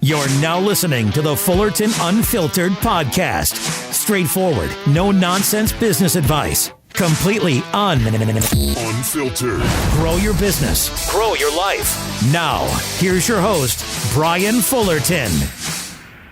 You're now listening to the Fullerton Unfiltered podcast. Straightforward, no nonsense business advice. Completely unfiltered. Grow your business. Grow your life. Now, here's your host, Brian Fullerton.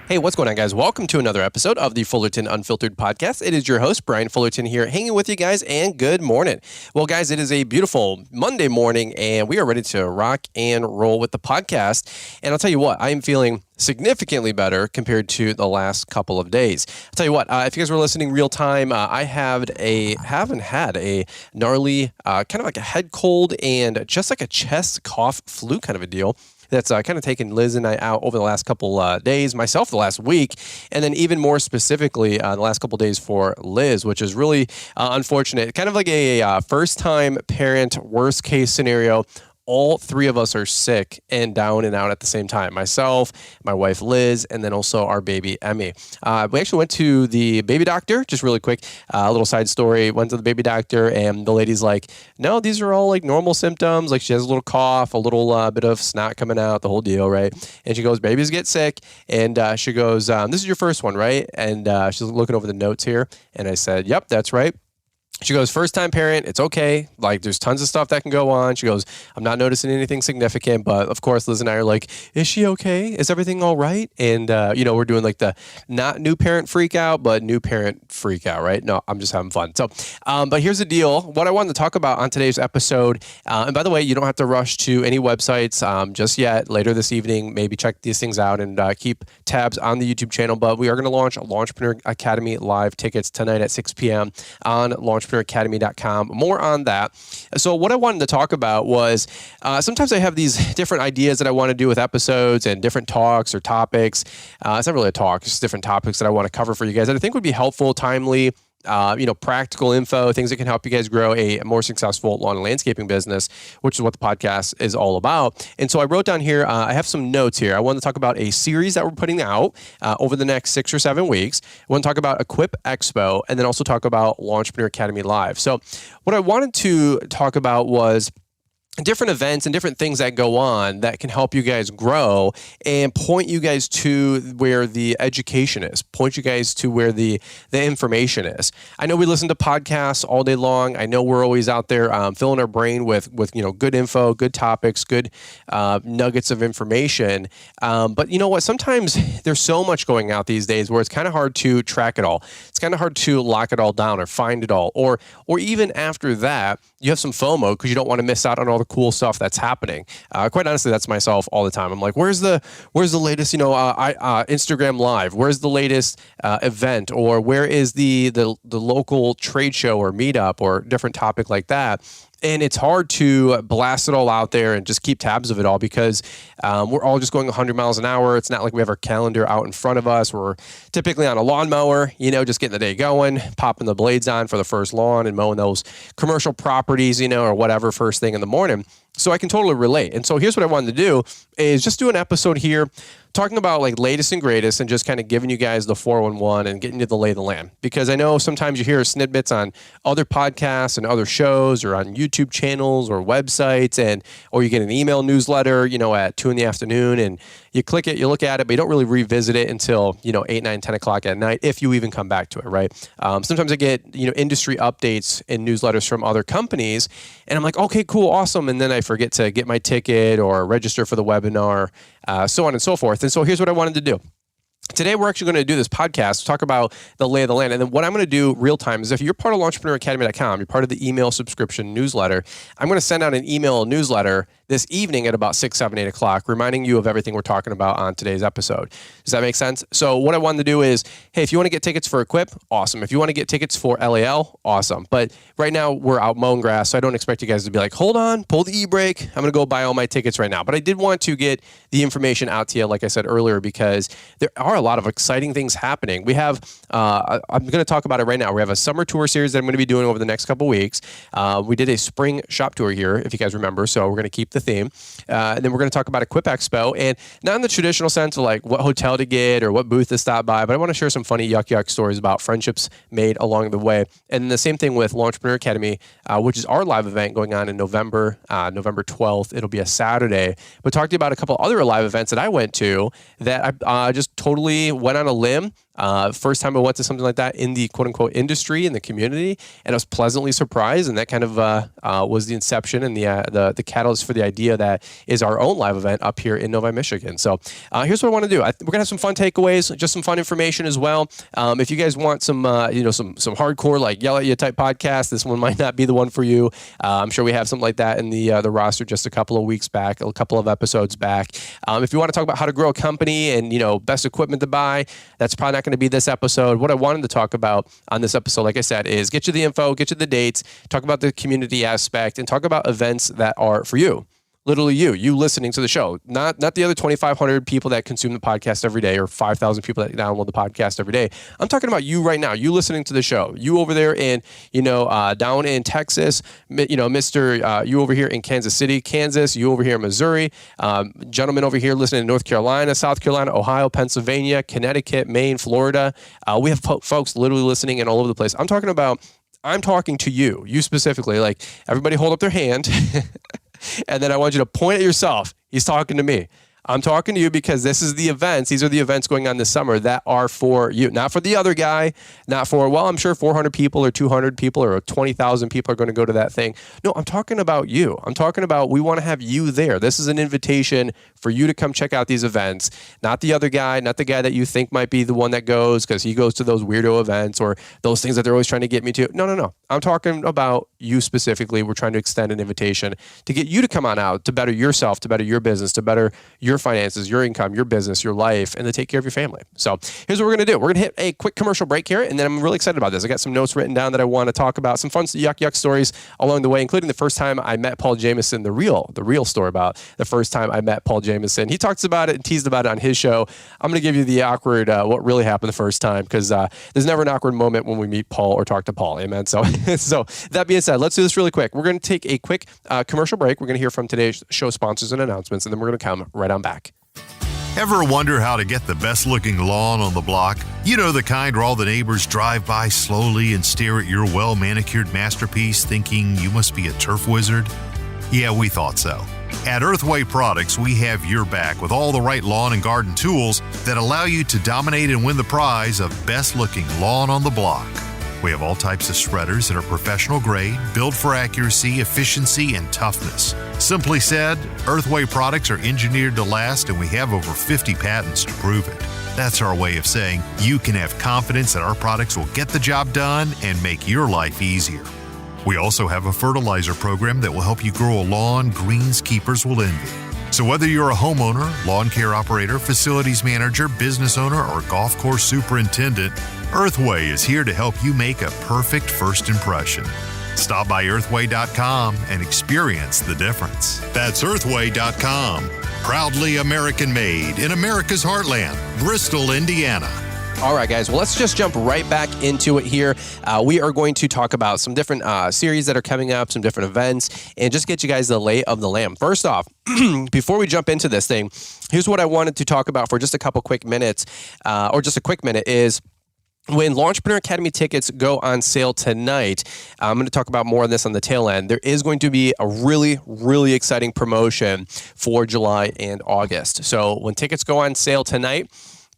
Hey, what's going on, guys? Welcome to another episode of the Fullerton Unfiltered podcast. It is your host, Brian Fullerton here, hanging with you guys, and good morning. Well, guys, it is a beautiful Monday morning, and we are ready to rock and roll with the podcast. And I'll tell you what, I am feeling significantly better compared to the last couple of days. I'll tell you what, if you guys were listening real time, I haven't had a gnarly, kind of like a head cold and just like a chest cough flu kind of a deal. That's kind of taken Liz and I out over the last couple days, myself the last week, and then even more specifically the last couple days for Liz, which is really unfortunate. Kind of like a first-time parent worst case scenario. All three of us are sick and down and out at the same time. Myself, my wife Liz, and then also our baby Emmy. We actually went to the baby doctor, just really quick, a little side story. Went to the baby doctor and the lady's like, no, these are all like normal symptoms. Like she has a little cough, a little bit of snot coming out, the whole deal, right? And she goes, babies get sick. And she goes, this is your first one, right? And she's looking over the notes here. And I said, yep, that's right. She goes, first time parent, it's okay. Like there's tons of stuff that can go on. She goes, I'm not noticing anything significant, but of course, Liz and I are like, is she okay? Is everything all right? And, we're doing like the not new parent freak out, but new parent freak out, right? No, I'm just having fun. So, but here's the deal. What I wanted to talk about on today's episode, and by the way, you don't have to rush to any websites just yet. Later this evening, maybe check these things out and keep tabs on the YouTube channel, but we are going to launch a Lawntrepreneur Academy live tickets tonight at 6 p.m. on LawntrepreneurAcademy.com. More on that. So what I wanted to talk about was sometimes I have these different ideas that I want to do with episodes and different talks or topics. It's not really a talk, it's just different topics that I want to cover for you guys that I think would be helpful, timely, practical info, things that can help you guys grow a more successful lawn and landscaping business, which is what the podcast is all about. And so I wrote down here, I have some notes here. I want to talk about a series that we're putting out over the next 6 or 7 weeks. I want to talk about Expo, and then also talk about Lawntrepreneur Academy Live. So what I wanted to talk about was different events and different things that go on that can help you guys grow and point you guys to where the education is, point you guys to where the information is. I know we listen to podcasts all day long. I know we're always out there filling our brain with good info, good topics, good nuggets of information. But you know what? Sometimes there's so much going out these days where it's kind of hard to track it all. It's kind of hard to lock it all down or find it all. Or even after that, you have some FOMO because you don't want to miss out on all the cool stuff that's happening. Quite honestly, that's myself all the time. I'm like, where's the latest, Instagram Live? Where's the latest event? Or where is the local trade show or meetup or different topic like that? And it's hard to blast it all out there and just keep tabs of it all because we're all just going 100 miles an hour. It's not like we have our calendar out in front of us. We're typically on a lawnmower, just getting the day going, popping the blades on for the first lawn and mowing those commercial properties, or whatever first thing in the morning. So I can totally relate. And so here's what I wanted to do is just do an episode here talking about like latest and greatest and just kind of giving you guys the 411 and getting to the lay of the land. Because I know sometimes you hear snippets on other podcasts and other shows or on YouTube channels or websites or you get an email newsletter, at 2 p.m. and you click it, you look at it, but you don't really revisit it until, 8, 9, 10 o'clock at night, if you even come back to it, right? Sometimes I get, industry updates and newsletters from other companies and I'm like, okay, cool, awesome. And then I forget to get my ticket or register for the webinar, so on and so forth. And so here's what I wanted to do. Today, we're actually going to do this podcast, talk about the lay of the land. And then what I'm going to do real time is if you're part of LawntrepreneurAcademy.com, you're part of the email subscription newsletter, I'm going to send out an email newsletter this evening at about 6, 7, 8 o'clock, reminding you of everything we're talking about on today's episode. Does that make sense? So what I wanted to do is, hey, if you want to get tickets for Equip, awesome. If you want to get tickets for LAL, awesome. But right now, we're out mowing grass, so I don't expect you guys to be like, hold on, pull the e-brake. I'm going to go buy all my tickets right now. But I did want to get the information out to you, like I said earlier, because there are are a lot of exciting things happening. We have, I'm going to talk about it right now. We have a summer tour series that I'm going to be doing over the next couple weeks. We did a spring shop tour here, if you guys remember. So we're going to keep the theme. And then we're going to talk about Equip Expo, and not in the traditional sense of like what hotel to get or what booth to stop by, but I want to share some funny yuck stories about friendships made along the way. And the same thing with Lawntrepreneur Academy, which is our live event going on in November 12th. It'll be a Saturday. But talk to you about a couple other live events that I went to that I just totally went on a limb. First time I went to something like that in the quote unquote industry, in the community, and I was pleasantly surprised. And that kind of was the inception and the catalyst for the idea that is our own live event up here in Novi, Michigan. So here's what I want to do. We're gonna have some fun takeaways, just some fun information as well. If you guys want some some hardcore like yell at you type podcast, this one might not be the one for you. I'm sure we have something like that in the roster just a couple of weeks back, a couple of episodes back. If you want to talk about how to grow a company and best equipment to buy, that's probably not going to be this episode. What I wanted to talk about on this episode, like I said, is get you the info, get you the dates, talk about the community aspect, and talk about events that are for you. Literally you listening to the show, not the other 2,500 people that consume the podcast every day or 5,000 people that download the podcast every day. I'm talking about you right now, you listening to the show, you over there in, down in Texas, Mr. You over here in Kansas City, Kansas, you over here in Missouri, gentlemen over here listening in North Carolina, South Carolina, Ohio, Pennsylvania, Connecticut, Maine, Florida. We have folks literally listening in all over the place. I'm talking to you specifically, like everybody hold up their hand. And then I want you to point at yourself. He's talking to me. I'm talking to you because this is the events. These are the events going on this summer that are for you, not for the other guy, not for, I'm sure 400 people or 200 people or 20,000 people are going to go to that thing. No, I'm talking about you. I'm talking about we want to have you there. This is an invitation for you to come check out these events, not the other guy, not the guy that you think might be the one that goes because he goes to those weirdo events or those things that they're always trying to get me to. No. I'm talking about you specifically. We're trying to extend an invitation to get you to come on out, to better yourself, to better your business, to better your finances, your income, your business, your life, and to take care of your family. So here's what we're going to do. We're going to hit a quick commercial break here, and then I'm really excited about this. I got some notes written down that I want to talk about, some fun yuck stories along the way, including the first time I met Paul Jameson, the real story about the first time I met Paul Jameson. He talks about it and teased about it on his show. I'm going to give you the awkward, what really happened the first time, because there's never an awkward moment when we meet Paul or talk to Paul. Amen. So that being said, let's do this really quick. We're going to take a quick commercial break. We're going to hear from today's show sponsors and announcements, and then we're going to come right on back. Ever wonder how to get the best looking lawn on the block? You know, the kind where all the neighbors drive by slowly and stare at your well manicured masterpiece thinking you must be a turf wizard? Yeah, we thought so. At Earthway Products, we have your back with all the right lawn and garden tools that allow you to dominate and win the prize of best looking lawn on the block. We have all types of spreaders that are professional grade, built for accuracy, efficiency, and toughness. Simply said, Earthway products are engineered to last, and we have over 50 patents to prove it. That's our way of saying you can have confidence that our products will get the job done and make your life easier. We also have a fertilizer program that will help you grow a lawn greenskeepers will envy. So whether you're a homeowner, lawn care operator, facilities manager, business owner, or golf course superintendent, Earthway is here to help you make a perfect first impression. Stop by earthway.com and experience the difference. That's earthway.com. Proudly American made in America's heartland, Bristol, Indiana. All right, guys. Well, let's just jump right back into it here. We are going to talk about some different series that are coming up, some different events, and just get you guys the lay of the land. First off, before we jump into this thing, here's what I wanted to talk about for just a couple quick minutes, or just a quick minute is, when Lawntrepreneur Academy tickets go on sale tonight, I'm going to talk about more on this on the tail end. There is going to be a really, really exciting promotion for July and August. So when tickets go on sale tonight,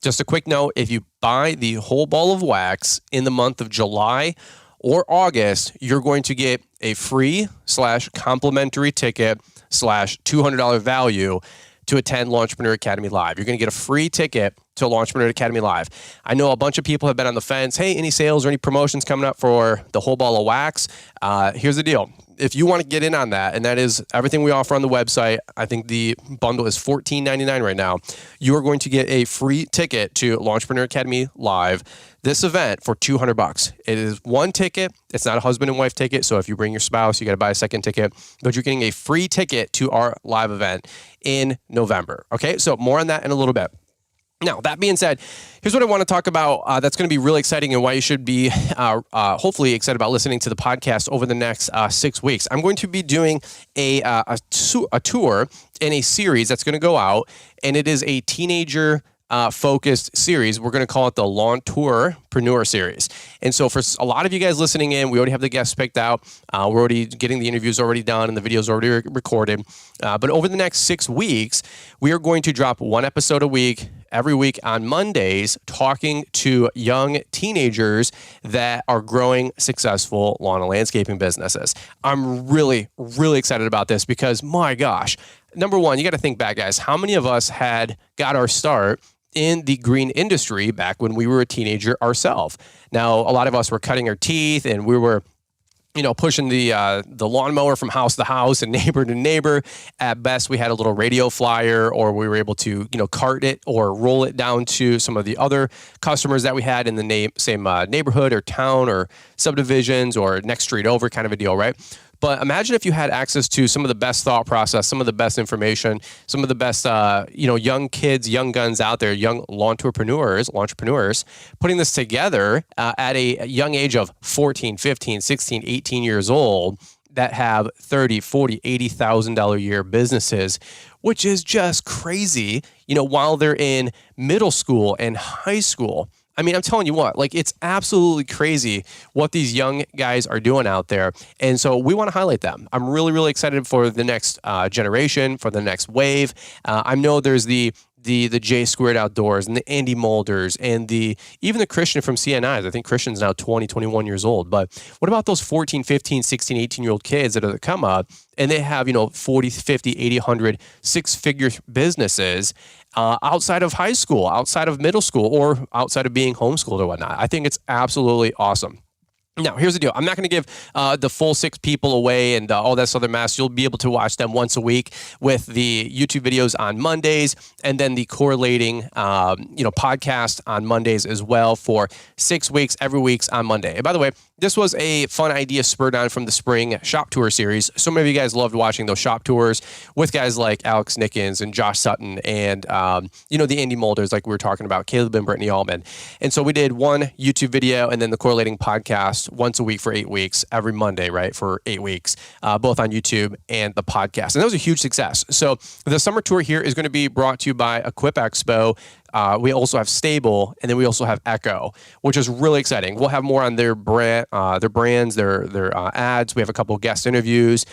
just a quick note, if you buy the whole ball of wax in the month of July or August, you're going to get a free / complimentary ticket / $200 value to attend Lawntrepreneur Academy Live. You're going to get a free ticket to Lawntrepreneur Academy Live. I know a bunch of people have been on the fence. Hey, any sales or any promotions coming up for the whole ball of wax? Here's the deal. If you want to get in on that, and that is everything we offer on the website, I think the bundle is $14.99 right now. You are going to get a free ticket to Lawntrepreneur Academy Live, this event, for $200. It is one ticket. It's not a husband and wife ticket. So if you bring your spouse, you got to buy a second ticket, but you're getting a free ticket to our live event in November. Okay. So more on that in a little bit. Now, that being said, here's what I want to talk about that's going to be really exciting and why you should be hopefully excited about listening to the podcast over the next 6 weeks. I'm going to be doing a tour in a series that's going to go out, and it is a teenager focused series. We're going to call it the Lawntrepreneur series. And so for a lot of you guys listening in, we already have the guests picked out. We're already getting the interviews already done and the videos already recorded. But over the next 6 weeks, we are going to drop one episode a week, every week on Mondays, talking to young teenagers that are growing successful lawn and landscaping businesses. I'm really, really excited about this because, my gosh, number one, you got to think back, guys. How many of us had got our start in the green industry back when we were a teenager ourselves? Now, a lot of us were cutting our teeth and we were pushing the lawnmower from house to house and neighbor to neighbor. At best, we had a little radio flyer, or we were able to, cart it or roll it down to some of the other customers that we had in the same neighborhood or town or subdivisions or next street over, kind of a deal, right? But imagine if you had access to some of the best thought process, some of the best information, some of the best, young kids, young guns out there, young lawntrepreneurs, putting this together at a young age of 14, 15, 16, 18 years old that have $30,000, $40,000, $80,000 a year businesses, which is just crazy, while they're in middle school and high school. I mean, I'm telling you what, it's absolutely crazy what these young guys are doing out there. And so we want to highlight them. I'm really, really excited for the next generation, for the next wave. I know there's the J Squared Outdoors and the Andy Mulders and even the Christian from CNIs. I think Christian's now 20, 21 years old. But what about those 14, 15, 16, 18-year-old kids that are come up and they have, 40, 50, 80, 100, six-figure businesses outside of high school, outside of middle school, or outside of being homeschooled or whatnot? I think it's absolutely awesome. Now, here's the deal. I'm not going to give the full 6 people away and all that other mess. You'll be able to watch them once a week with the YouTube videos on Mondays and then the correlating, podcast on Mondays as well for 6 weeks, every week's on Monday. And by the way, this was a fun idea spurred on from the spring shop tour series. So many of you guys loved watching those shop tours with guys like Alex Nickens and Josh Sutton and, the Andy Mulders, like we were talking about, Caleb and Brittany Allman. And so we did one YouTube video and then the correlating podcast once a week for 8 weeks, every Monday, right, for 8 weeks, both on YouTube and the podcast. And that was a huge success. So the summer tour here is going to be brought to you by Expo. We also have Stable, and then we also have Echo, which is really exciting. We'll have more on their brands, their ads. We have a couple of guest interviews.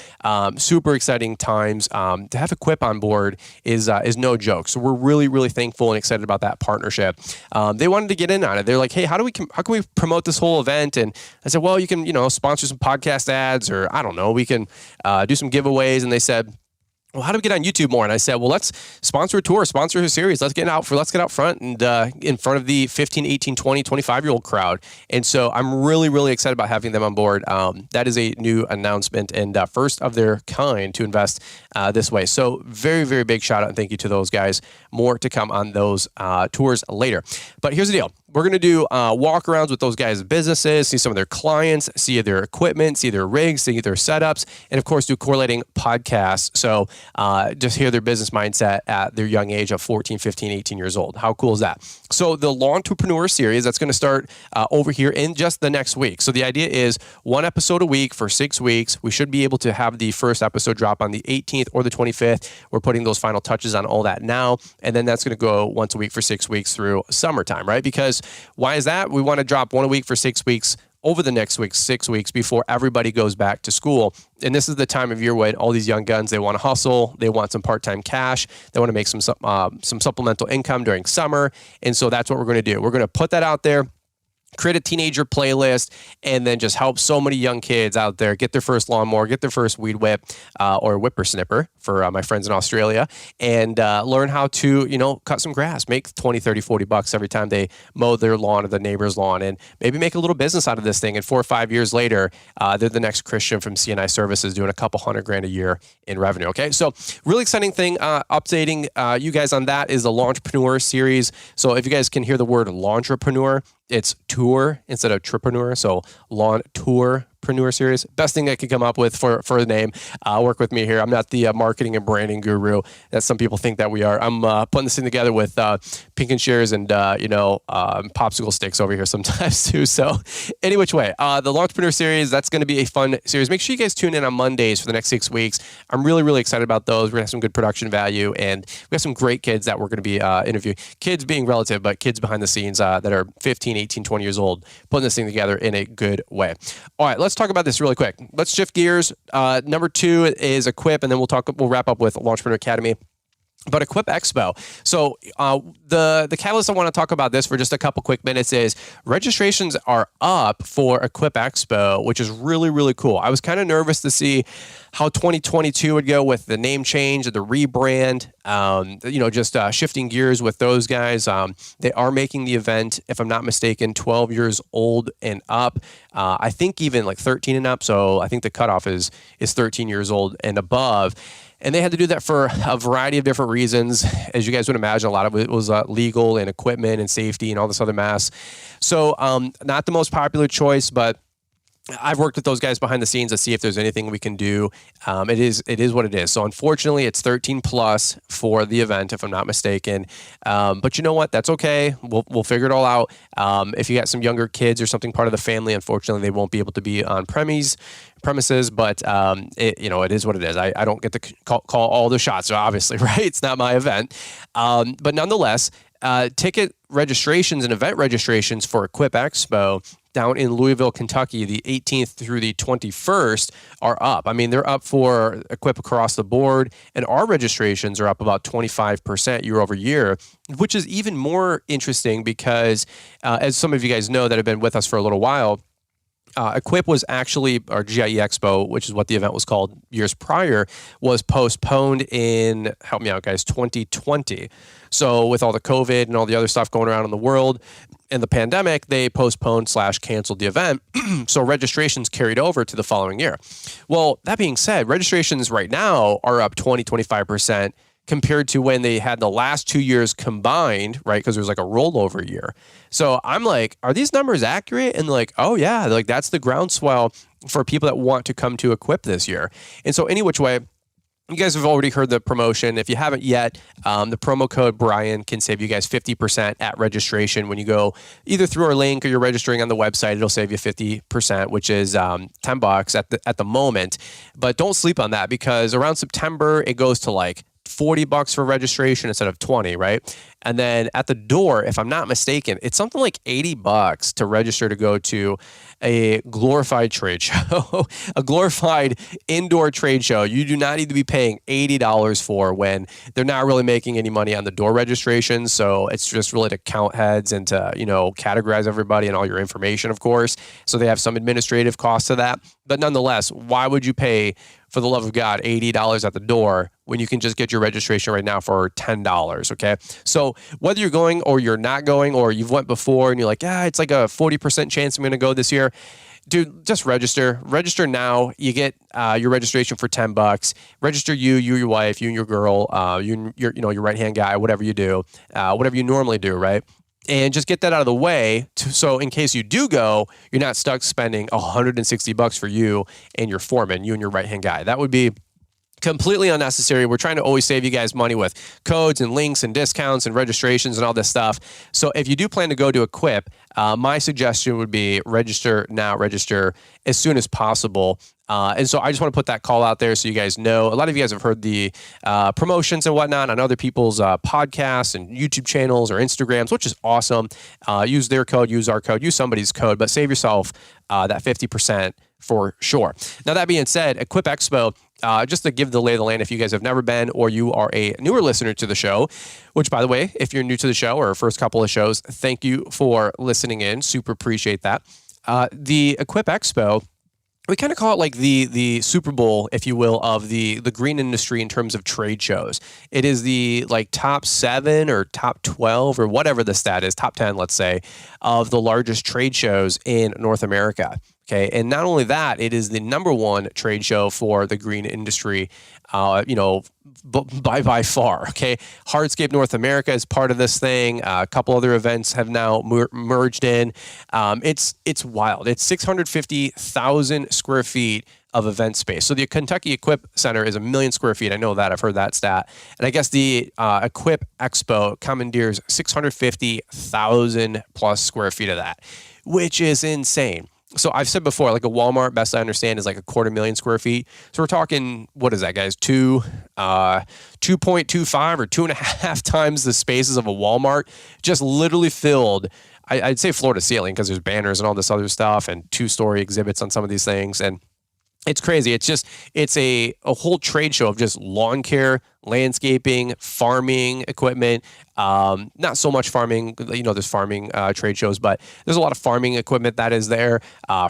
Super exciting times. To have Equip on board is no joke. So we're really, really thankful and excited about that partnership. They wanted to get in on it. They're like, hey, how can we promote this whole event? And I said, well, you can sponsor some podcast ads, or I don't know, we can do some giveaways. And they said, well, how do we get on YouTube more? And I said, well, let's sponsor a tour, sponsor a series. Let's get out front and in front of the 15, 18, 20, 25-year-old crowd. And so I'm really, really excited about having them on board. That is a new announcement and first of their kind to invest this way. So very, very big shout out and thank you to those guys. More to come on those tours later. But here's the deal. We're going to do walk-arounds with those guys' businesses, see some of their clients, see their equipment, see their rigs, see their setups, and of course do correlating podcasts. So just hear their business mindset at their young age of 14, 15, 18 years old. How cool is that? So the Lawntrepreneur series, that's going to start over here in just the next week. So the idea is one episode a week for 6 weeks. We should be able to have the first episode drop on the 18th or the 25th. We're putting those final touches on all that now. And then that's going to go once a week for 6 weeks through summertime, right? Because why is that? We want to drop one a week for 6 weeks over the next week, 6 weeks before everybody goes back to school. And this is the time of year when all these young guns, they want to hustle. They want some part-time cash. They want to make some supplemental income during summer. And so that's what we're going to do. We're going to put that out there, create a teenager playlist, and then just help so many young kids out there get their first lawnmower, get their first weed whip or whippersnipper for my friends in Australia, and learn how to, cut some grass, make 20, 30, 40 bucks every time they mow their lawn or the neighbor's lawn, and maybe make a little business out of this thing. And 4 or 5 years later, they're the next Christian from CNI Services doing a couple $100,000 a year in revenue. Okay. So really exciting thing, updating you guys on that is the Lawntrepreneur series. So if you guys can hear the word Lawntrepreneur, it's tour instead of trepreneur. So Lawntrepreneur. Lawntrepreneur series. Best thing I could come up with for a name. Work with me here. I'm not the marketing and branding guru that some people think that we are. I'm putting this thing together with pink and shears and popsicle sticks over here sometimes too. So any which way, the Lawntrepreneur series, that's going to be a fun series. Make sure you guys tune in on Mondays for the next 6 weeks. I'm really, really excited about those. We're going to have some good production value, and we have some great kids that we're going to be interviewing. Kids being relative, but kids behind the scenes that are 15, 18, 20 years old, putting this thing together in a good way. All right, let's talk about this really quick. Let's shift gears. Number 2 is Equip, and then we'll wrap up with Lawntrepreneur Academy. But Equip Expo. So the catalyst I want to talk about this for just a couple quick minutes is registrations are up for Equip Expo, which is really, really cool. I was kind of nervous to see how 2022 would go with the name change, the rebrand, just shifting gears with those guys. They are making the event, if I'm not mistaken, 12 years old and up. I think even like 13 and up. So I think the cutoff is 13 years old and above. And they had to do that for a variety of different reasons. As you guys would imagine, a lot of it was legal and equipment and safety and all this other mess. So not the most popular choice, but I've worked with those guys behind the scenes to see if there's anything we can do. It is what it is. So unfortunately, it's 13 plus for the event, if I'm not mistaken. But you know what? That's okay. We'll figure it all out. If you got some younger kids or something part of the family, unfortunately, they won't be able to be on premises. But it is what it is. I don't get to call all the shots, obviously, right? It's not my event. But nonetheless, ticket registrations and event registrations for Equip Expo down in Louisville, Kentucky, the 18th through the 21st are up. I mean, they're up for Equip across the board, and our registrations are up about 25% year over year, which is even more interesting because, as some of you guys know that have been with us for a little while, Equip was actually, our GIE Expo, which is what the event was called years prior, was postponed in, help me out guys, 2020. So with all the COVID and all the other stuff going around in the world and the pandemic, they postponed / canceled the event. So registrations carried over to the following year. Well, that being said, registrations right now are up 25% compared to when they had the last 2 years combined, right? Because there was like a rollover year. So I'm like, are these numbers accurate? And like, oh yeah, like that's the groundswell for people that want to come to Equip this year. And so any which way, you guys have already heard the promotion. If you haven't yet, the promo code Brian can save you guys 50% at registration. When you go either through our link or you're registering on the website, it'll save you 50%, which is $10 at the moment. But don't sleep on that because around September, it goes to like $40 for registration instead of 20, right? And then at the door, if I'm not mistaken, it's something like $80 to register to go to a glorified trade show, a glorified indoor trade show. You do not need to be paying $80 for when they're not really making any money on the door registration. So it's just really to count heads and to, categorize everybody and all your information, of course. So they have some administrative costs to that. But nonetheless, why would you pay, for the love of God, $80 at the door when you can just get your registration right now for $10, okay? So whether you're going or you're not going or you've went before and you're like, it's like a 40% chance I'm going to go this year, dude, just register. Register now. You get your registration for $10. Register you, your wife, you and your girl, your right-hand guy, whatever you do, whatever you normally do, right? And just get that out of the way so in case you do go, you're not stuck spending $160 for you and your foreman, you and your right-hand guy. That would be completely unnecessary. We're trying to always save you guys money with codes and links and discounts and registrations and all this stuff. So if you do plan to go to Equip, my suggestion would be register now, register as soon as possible. And so I just want to put that call out there so you guys know. A lot of you guys have heard the promotions and whatnot on other people's podcasts and YouTube channels or Instagrams, which is awesome. Use their code, use our code, use somebody's code, but save yourself that 50% for sure. Now, that being said, Equip Expo, just to give the lay of the land, if you guys have never been or you are a newer listener to the show, which, by the way, if you're new to the show or first couple of shows, thank you for listening in. Super appreciate that. The Equip Expo, we kind of call it like the Super Bowl, if you will, of the green industry in terms of trade shows. It is the like top 7 or top 12 or whatever the stat is, top 10, let's say, of the largest trade shows in North America. Okay. And not only that, it is the number one trade show for the green industry, by far. Okay. Hardscape North America is part of this thing. A couple other events have now merged in. It's wild. It's 650,000 square feet of event space. So the Kentucky Equip Center is 1 million square feet. I know that. I've heard that stat. And I guess the Equip Expo commandeers 650,000 plus square feet of that, which is insane. So I've said before, like a Walmart, best I understand, is like 250,000 square feet. So we're talking, what is that, guys? 2.25 or 2.5 times the spaces of a Walmart, just literally filled. I'd say floor to ceiling because there's banners and all this other stuff and 2-story exhibits on some of these things. And it's crazy. It's a whole trade show of just lawn care, landscaping, farming equipment. Not so much farming, there's farming trade shows, but there's a lot of farming equipment that is there,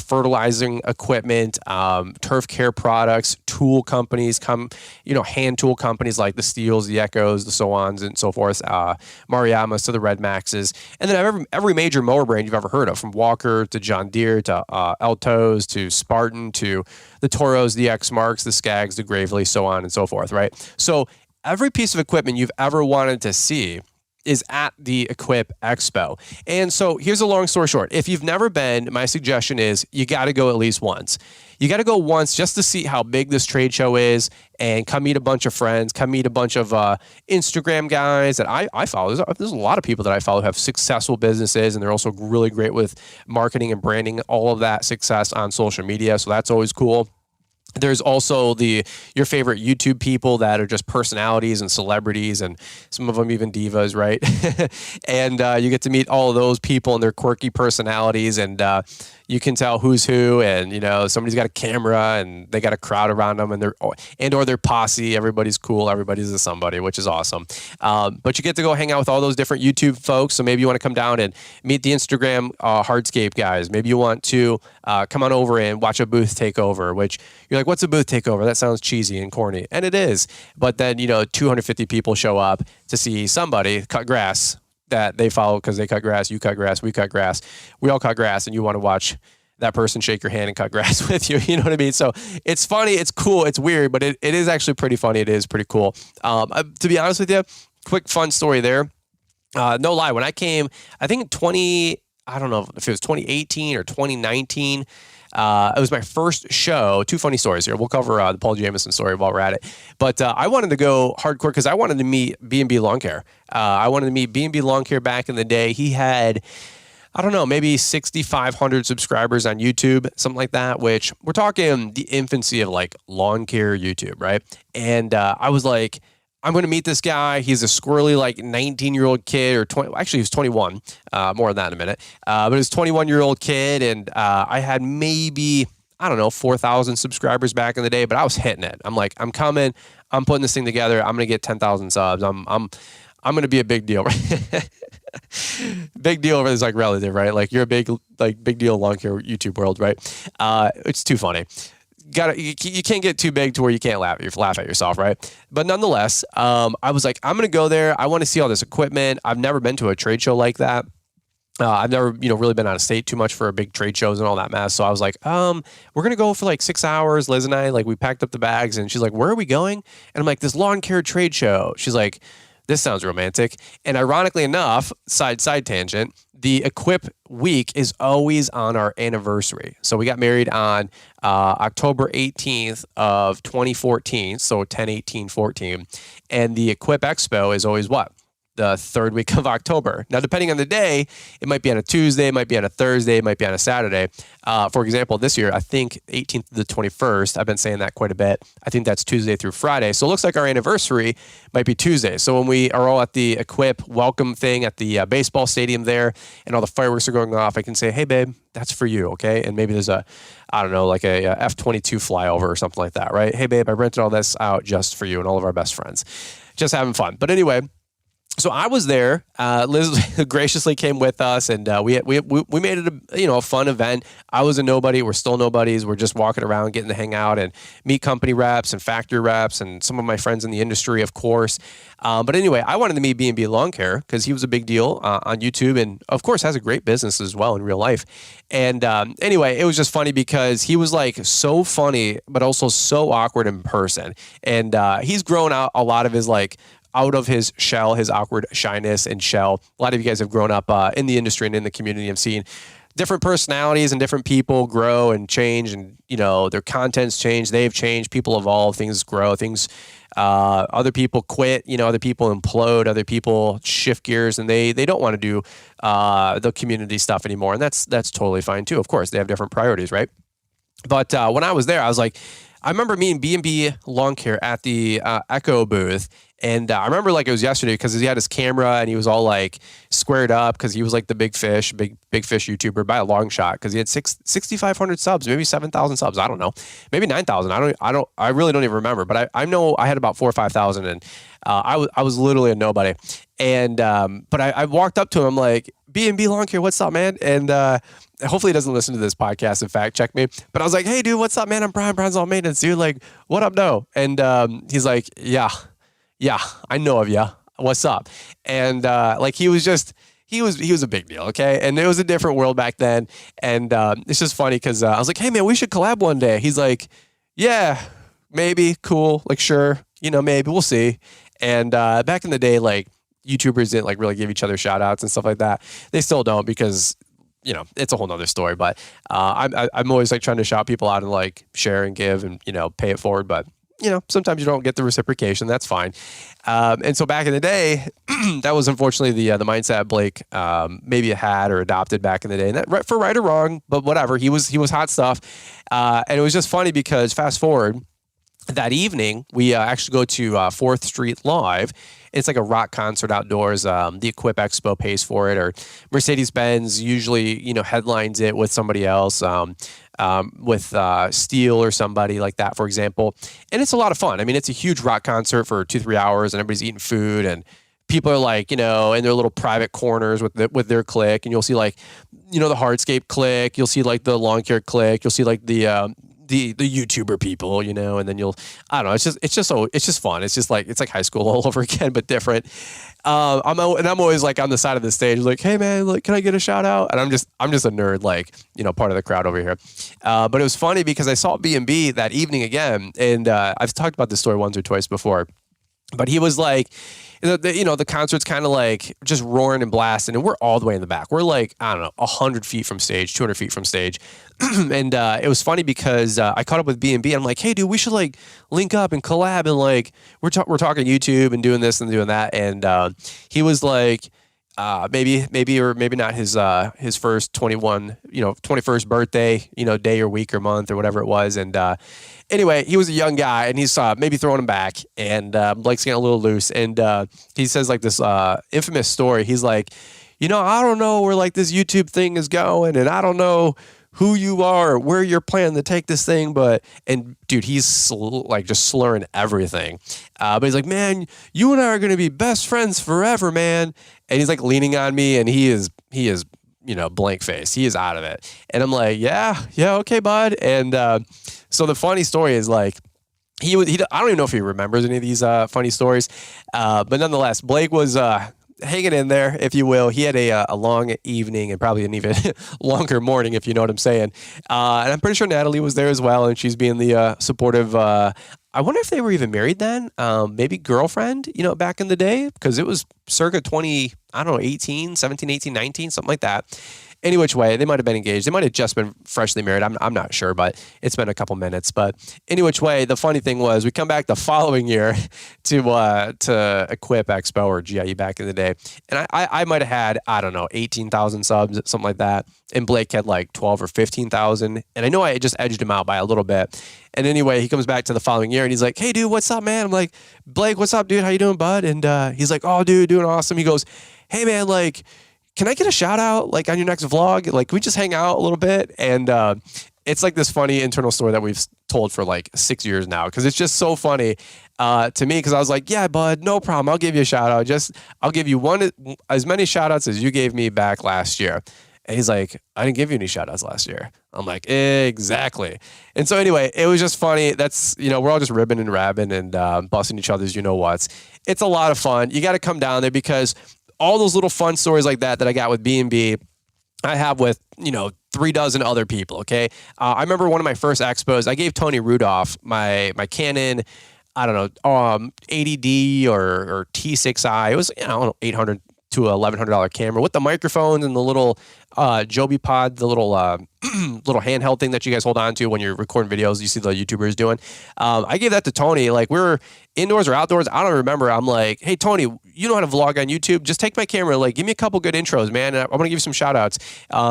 fertilizing equipment, turf care products, tool companies hand tool companies like the Steels, the Echoes, the so-ons and so forth, Mariamas to the Red Maxes. And then every major mower brand you've ever heard of, from Walker to John Deere to Altos to Spartan to the Toros, the X-Marks, the Skags, the Gravely, so on and so forth, right? So every piece of equipment you've ever wanted to see is at the Equip Expo. And so here's a long story short. If you've never been, my suggestion is you got to go at least once. You got to go once just to see how big this trade show is and come meet a bunch of friends, come meet a bunch of Instagram guys that I follow. There's a lot of people that I follow who have successful businesses, and they're also really great with marketing and branding all of that success on social media. So that's always cool. There's also your favorite YouTube people that are just personalities and celebrities, and some of them even divas, right? And you get to meet all of those people and their quirky personalities, and you can tell who's who, and somebody's got a camera and they got a crowd around them, and or their posse. Everybody's cool. Everybody's a somebody, which is awesome. But you get to go hang out with all those different YouTube folks. So maybe you want to come down and meet the Instagram Hardscape guys. Maybe you want to come on over and watch a booth takeover, which you're like, what's a booth takeover? That sounds cheesy and corny. And it is. But then, 250 people show up to see somebody cut grass that they follow because they cut grass, you cut grass, we cut grass. We all cut grass, and you want to watch that person shake your hand and cut grass with you. You know what I mean? So it's funny, it's cool, it's weird, but it is actually pretty funny. It is pretty cool. To be honest with you, quick fun story there. No lie, when I came, I think I don't know if it was 2018 or 2019, it was my first show. Two funny stories here. We'll cover the Paul Jamison story while we're at it. But I wanted to go hardcore because I wanted to meet B&B Lawn Care. I wanted to meet B&B Lawn Care back in the day. He had, I don't know, maybe 6,500 subscribers on YouTube, something like that, which we're talking the infancy of like lawn care YouTube, right? And I was like, I'm going to meet this guy. He's a squirrely, 19-year-old kid, or 20. Actually, he was 21. More on that in a minute. But he was a 21-year-old kid, and I had maybe, 4,000 subscribers back in the day. But I was hitting it. I'm like, I'm coming. I'm putting this thing together. I'm going to get 10,000 subs. I'm going to be a big deal. Right? Big deal is relative, right? Like you're a big deal in lawn care YouTube world, right? It's too funny. You can't get too big to where you can't laugh at yourself, right? But nonetheless, I was like, I'm going to go there. I want to see all this equipment. I've never been to a trade show like that. I've never, really been out of state too much for big trade shows and all that mess. So I was like, we're going to go for 6 hours. Liz and I, we packed up the bags, and she's like, where are we going? And I'm like, this lawn care trade show. She's like, this sounds romantic. And ironically enough, side tangent, the Equip week is always on our anniversary. So we got married on October 18th of 2014, so 10/18/14. And the Equip Expo is always what? The third week of October. Now, depending on the day, it might be on a Tuesday, it might be on a Thursday, it might be on a Saturday. For example, this year, I think 18th to the 21st, I've been saying that quite a bit. I think that's Tuesday through Friday. So it looks like our anniversary might be Tuesday. So when we are all at the Equip welcome thing at the baseball stadium there, and all the fireworks are going off, I can say, hey, babe, that's for you, okay? And maybe there's a F-22 flyover or something like that, right? Hey, babe, I rented all this out just for you and all of our best friends. Just having fun. But anyway, So I was there. Liz graciously came with us, and we made it a fun event. I was a nobody. We're still nobodies. We're just walking around, getting to hang out and meet company reps and factory reps and some of my friends in the industry, of course. But anyway, I wanted to meet B&B Lawn Care because he was a big deal on YouTube, and of course has a great business as well in real life. And anyway, it was just funny because he was like so funny, but also so awkward in person. And he's grown out a lot of his out of his shell, his awkward shyness and shell. A lot of you guys have grown up in the industry and in the community and seen different personalities and different people grow and change, and their contents change, they've changed, people evolve, things grow, things other people quit, other people implode, other people shift gears, and they don't want to do the community stuff anymore, and that's totally fine too. Of course, they have different priorities, right? But when I was there, I was like, I remember meeting B&B Lawn Care at the Expo booth. And I remember like it was yesterday because he had his camera and he was all like squared up because he was like the big fish YouTuber by a long shot because he had 6,500 subs, maybe 7,000 subs. I don't know, maybe 9,000. I really don't even remember, but I know I had about 4,000 or 5,000, and I was literally a nobody. And but I walked up to him like, B&B Lawn Care, what's up, man? And hopefully he doesn't listen to this podcast and fact check me. But I was like, hey, dude, what's up, man? I'm Brian. Brian's Lawn Maintenance, dude. Like, what up, no? And he's like, yeah, I know of ya. What's up? And he was a big deal, okay? And it was a different world back then. And it's just funny because I was like, hey, man, we should collab one day. He's like, yeah, maybe, cool, like, sure, maybe, we'll see. And back in the day, like, YouTubers didn't like really give each other shout outs and stuff like that. They still don't because, it's a whole nother story. But I'm always like trying to shout people out and like share and give and, pay it forward. But sometimes you don't get the reciprocation. That's fine. And so back in the day, that was unfortunately the mindset Blake maybe had or adopted back in the day. And that, for right or wrong, but whatever. He was hot stuff. And it was just funny because fast forward, that evening, we actually go to 4th Street Live. It's like a rock concert outdoors. The Expo pays for it, or Mercedes-Benz usually, headlines it with somebody else. With Steel or somebody like that, for example. And it's a lot of fun. I mean, it's a huge rock concert for 2-3 hours, and everybody's eating food, and people are like, in their little private corners with their clique, and you'll see like, the hardscape clique, you'll see like the lawn care clique, you'll see like the YouTuber people, and then I don't know, it's just fun. It's just like, it's like high school all over again, but different. I'm always like on the side of the stage, like, hey man, like, can I get a shout out? And I'm just a nerd, like, part of the crowd over here. But it was funny because I saw B&B that evening again. And, I've talked about this story once or twice before, but he was like, the concert's kind of like just roaring and blasting, and we're all the way in the back. We're like, I don't know, 100 feet from stage, 200 feet from stage. And it was funny because I caught up with B&B. I'm like, hey, dude, we should like link up and collab, and like we're talking YouTube and doing this and doing that. And he was like, maybe or maybe not his first 21st birthday, day or week or month or whatever it was. And anyway, he was a young guy, and he's maybe throwing him back, and Blake's getting a little loose. And he says like this infamous story. He's like, I don't know where like this YouTube thing is going, and I don't know who you are or where you're planning to take this thing, and dude, he's like just slurring everything. But he's like, man, you and I are going to be best friends forever, man. And he's like leaning on me, and he is, blank face. He is out of it. And I'm like, yeah, okay, bud. And so the funny story is like, I don't even know if he remembers any of these funny stories. But nonetheless, Blake was hanging in there, if you will. He had a long evening and probably an even longer morning, if you know what I'm saying. And I'm pretty sure Natalie was there as well, and she's being the supportive. I wonder if they were even married then. Maybe girlfriend, back in the day, because it was circa 17, 18, 19, something like that. Any which way, they might have been engaged. They might have just been freshly married. I'm not sure, but it's been a couple minutes. But any which way, the funny thing was we come back the following year to Equip Expo or GIE back in the day. And I might have had, I don't know, 18,000 subs, something like that. And Blake had like 12 or 15,000. And I know I just edged him out by a little bit. And anyway, he comes back to the following year and he's like, hey, dude, what's up, man? I'm like, Blake, what's up, dude? How you doing, bud? And he's like, oh, dude, doing awesome. He goes, hey, man, like, can I get a shout out like on your next vlog? Like, can we just hang out a little bit? And it's like this funny internal story that we've told for like 6 years now, because it's just so funny. to me because I was like, yeah, bud, no problem. I'll give you a shout out. I'll give you as many shout outs as you gave me back last year. And he's like, I didn't give you any shout outs last year. I'm like, exactly. And so anyway, it was just funny. That's, we're all just ribbing and rabbing and busting each other's whats. It's a lot of fun. You got to come down there because all those little fun stories like that I got with B&B, I have with, 3 dozen other people. Okay. I remember one of my first expos, I gave Tony Rudolph my Canon, I don't know, 80D or T6i. It was, $800 to $1,100 camera with the microphones and the little Joby pod, the little little handheld thing that you guys hold on to when you're recording videos. You see the YouTubers doing. I gave that to Tony. Like we were indoors or outdoors. I don't remember. I'm like, hey Tony, you know how to vlog on YouTube? Just take my camera. Like, give me a couple good intros, man. And I'm gonna give you some shout outs.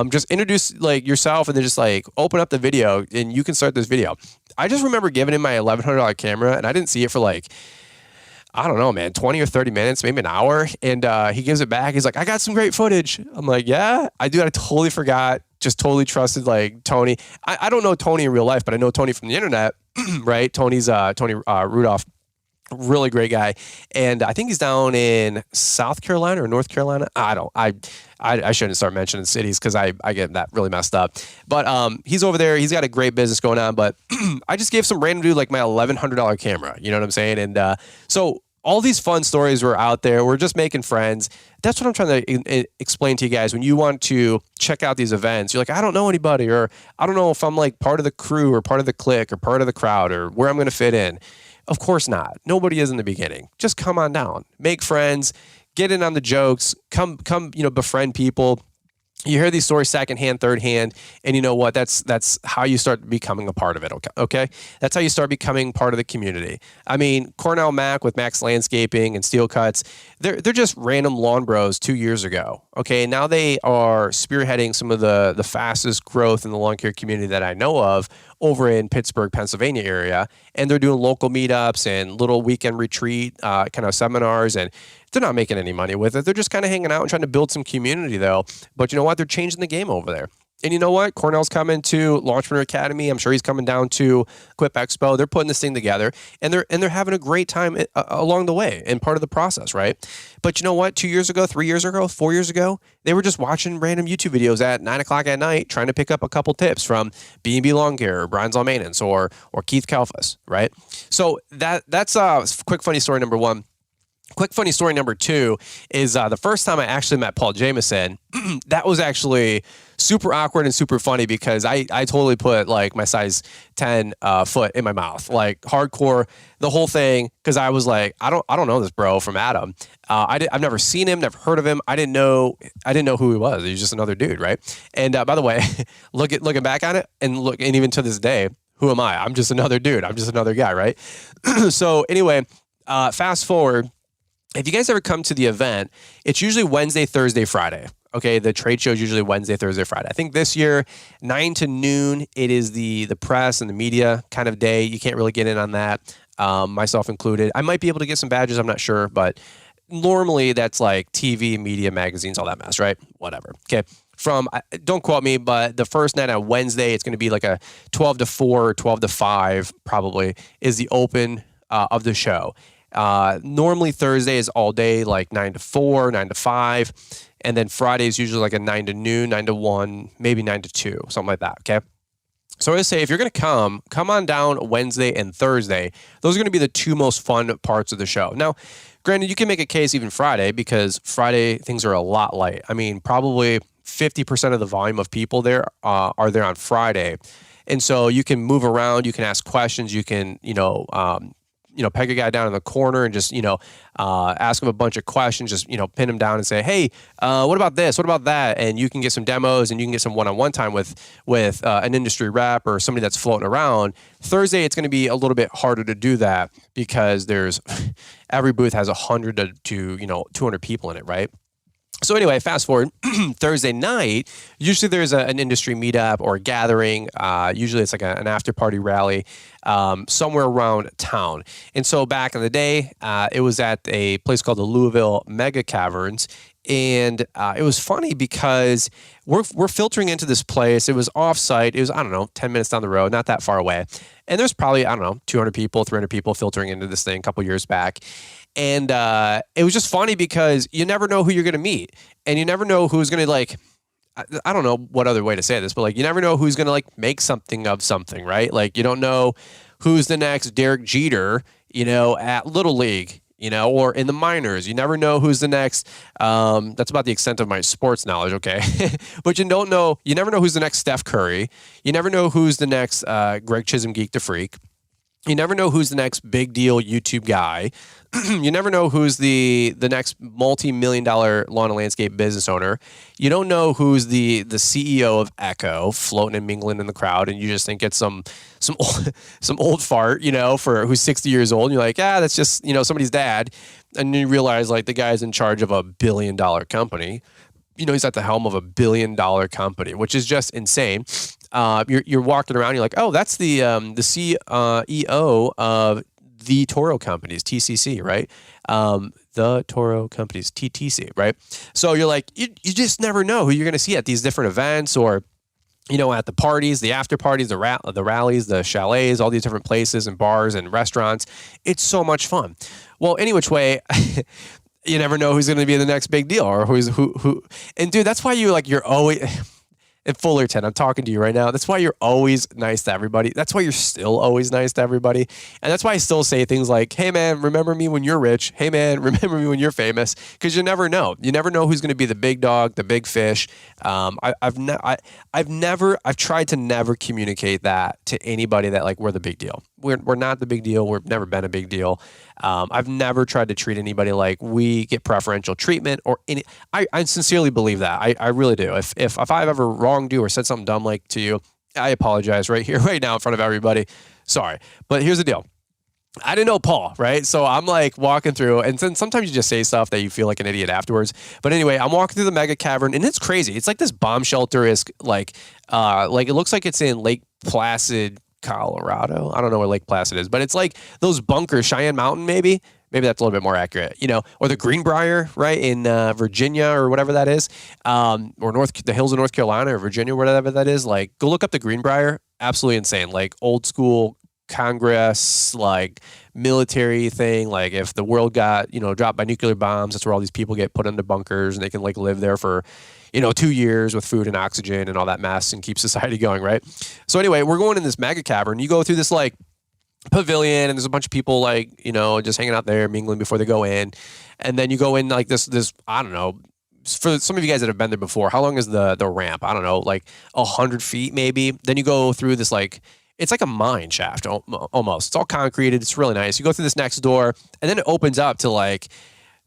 Just introduce like yourself, and then just like open up the video, and you can start this video. I just remember giving him my $1,100 camera, and I didn't see it for like, I don't know, man, 20 or 30 minutes, maybe an hour. And he gives it back. He's like, I got some great footage. I'm like, yeah, I do. I totally forgot. Just totally trusted like Tony. I don't know Tony in real life, but I know Tony from the internet, right? Tony's Tony Rudolph, really great guy. And I think he's down in South Carolina or North Carolina. I shouldn't start mentioning cities because I get that really messed up. But he's over there. He's got a great business going on. But I just gave some random dude like my $1,100 camera. You know what I'm saying? And so all these fun stories were out there. We're just making friends. That's what I'm trying to explain to you guys. When you want to check out these events, you're like, I don't know anybody, or I don't know if I'm like part of the crew or part of the clique or part of the crowd or where I'm going to fit in. Of course not. Nobody is in the beginning. Just come on down, make friends, get in on the jokes, come, befriend people. You hear these stories secondhand, third hand, and you know what? That's how you start becoming a part of it. Okay, that's how you start becoming part of the community. I mean, Cornell Mac with Max Landscaping and Steel Cuts, they're just random lawn bros 2 years ago. Okay, now they are spearheading some of the fastest growth in the lawn care community that I know of over in Pittsburgh, Pennsylvania area, and they're doing local meetups and little weekend retreat kind of seminars, and they're not making any money with it. They're just kind of hanging out and trying to build some community, though. But you know what? They're changing the game over there. And you know what? Cornell's coming to Lawntrepreneur Academy. I'm sure he's coming down to Expo. They're putting this thing together, and they're having a great time along the way and part of the process, right? But you know what? 2 years ago, 3 years ago, 4 years ago, they were just watching random YouTube videos at 9 o'clock at night, trying to pick up a couple tips from B&B Lawn Care, or Brian's Lawn Maintenance, or Keith Kalfas, right? So that's quick funny story number one. Quick funny story number two is the first time I actually met Paul Jameson. That was actually super awkward and super funny because I totally put like my size 10 foot in my mouth, like hardcore, the whole thing. Because I was like, I don't know this bro from Adam. I've never seen him, never heard of him. I didn't know who he was. He was just another dude, right? And by the way, looking back on it and even to this day, who am I? I'm just another dude. I'm just another guy, right? So anyway, fast forward. If you guys ever come to the event, it's usually Wednesday, Thursday, Friday. Okay, the trade show is usually Wednesday, Thursday, Friday. I think this year, 9 to noon, it is the press and the media kind of day. You can't really get in on that, myself included. I might be able to get some badges, I'm not sure, but normally that's like TV, media, magazines, all that mess, right? Whatever. Okay. Don't quote me, but the first night on Wednesday, it's going to be like a 12 to 4, 12 to 5 probably is the open of the show. Normally Thursday is all day, like 9 to 4, 9 to 5. And then Friday is usually like a 9 to noon, 9 to 1, maybe 9 to 2, something like that. Okay. So I say, if you're going to come on down Wednesday and Thursday. Those are going to be the two most fun parts of the show. Now, granted, you can make a case even Friday, because Friday things are a lot light. I mean, probably 50% of the volume of people there are there on Friday. And so you can move around, you can ask questions, you can, peg a guy down in the corner and just, ask him a bunch of questions, just, pin him down and say, hey, what about this? What about that? And you can get some demos and you can get some one-on-one time with an industry rep or somebody that's floating around. Thursday, it's going to be a little bit harder to do that because every booth has 100 to 200 people in it, right? So anyway, fast forward, Thursday night, usually there's an industry meetup or a gathering. Usually it's like an after-party rally somewhere around town. And so back in the day, it was at a place called the Louisville Mega Caverns And it was funny because we're filtering into this place. It was offsite. It was, I don't know, 10 minutes down the road, not that far away. And there's probably, I don't know, 200 people, 300 people filtering into this thing a couple years back. And it was just funny because you never know who you're going to meet. And you never know who's going to like, I don't know what other way to say this, but like you never know who's going to like make something of something, right? Like you don't know who's the next Derek Jeter, at Little League. Or in the minors. You never know who's the next. That's about the extent of my sports knowledge, okay? But you never know who's the next Steph Curry. You never know who's the next Greg Chisholm Geek the Freak. You never know who's the next big deal YouTube guy. You never know who's the next multi-million-dollar lawn and landscape business owner. You don't know who's the CEO of Echo floating and mingling in the crowd, and you just think it's some old fart, for who's 60 years old. And you're like, that's just somebody's dad, and you realize like the guy's in charge of $1 billion company. He's at the helm of $1 billion company, which is just insane. You're walking around, you're like, oh, that's the CEO of the Toro Companies, TCC, right? The Toro Companies, TTC, right? So you're like, you just never know who you're going to see at these different events or, at the parties, the after parties, the rallies, the chalets, all these different places and bars and restaurants. It's so much fun. Well, any which way, you never know who's going to be the next big deal or who. And dude, that's why you're always... In Fullerton, I'm talking to you right now. That's why you're always nice to everybody. That's why you're still always nice to everybody. And that's why I still say things like, hey, man, remember me when you're rich. Hey, man, remember me when you're famous. Because you never know. You never know who's going to be the big dog, the big fish. I've tried to never communicate that to anybody that like we're the big deal. We're not the big deal. We've never been a big deal. I've never tried to treat anybody like we get preferential treatment or any. I sincerely believe that. I really do. If I've ever wronged you or said something dumb like to you, I apologize right here, right now in front of everybody. Sorry. But here's the deal. I didn't know Paul, right? So I'm like walking through, and then sometimes you just say stuff that you feel like an idiot afterwards. But anyway, I'm walking through the mega cavern, and it's crazy. It's like this bomb shelter-esque, like it looks like it's in Lake Placid, Colorado. I don't know where Lake Placid is, but it's like those bunkers, Cheyenne Mountain, maybe that's a little bit more accurate, or the Greenbrier, right, in Virginia or whatever that is, or the hills of North Carolina or Virginia, whatever that is. Like, go look up the Greenbrier. Absolutely insane. Like old school Congress, like military thing. Like if the world got, dropped by nuclear bombs, that's where all these people get put into bunkers and they can like live there for 2 years with food and oxygen and all that mess and keep society going, right? So anyway, we're going in this mega cavern. You go through this like pavilion and there's a bunch of people like, just hanging out there, mingling before they go in. And then you go in like this, I don't know, for some of you guys that have been there before, how long is the ramp? I don't know, like 100 feet maybe. Then you go through this like, it's like a mine shaft almost. It's all concreted. It's really nice. You go through this next door and then it opens up to like,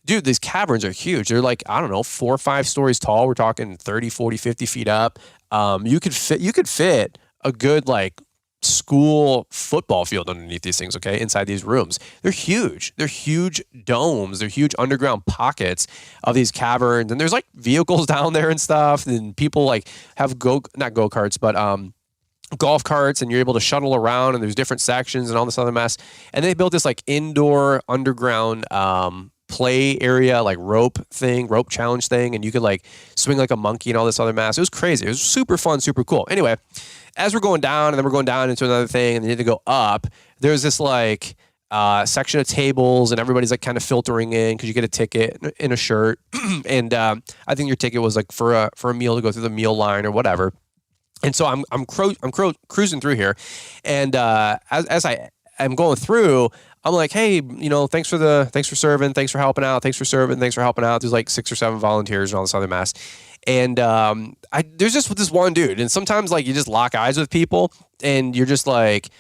dude, these caverns are huge. They're like, I don't know, 4 or 5 stories tall. We're talking 30, 40, 50 feet up. You could fit a good like school football field underneath these things, okay, inside these rooms. They're huge. They're huge domes. They're huge underground pockets of these caverns. And there's like vehicles down there and stuff. And people like have not go-karts, but golf carts, and you're able to shuttle around, and there's different sections and all this other mess. And they built this like indoor underground play area, like rope challenge thing, and you could like swing like a monkey and all this other mess. It was crazy. It was super fun, super cool. Anyway, as we're going down, and then we're going down into another thing, and then you need to go up, there's this like section of tables, and everybody's like kind of filtering in because you get a ticket in a shirt. And I think your ticket was like for a meal to go through the meal line or whatever. And so I'm cruising through here, and as I'm going through, I'm like, hey, thanks for serving, thanks for helping out, thanks for serving, thanks for helping out. There's like 6 or 7 volunteers and all this other mess, and there's just this one dude, and sometimes like you just lock eyes with people, and you're just like,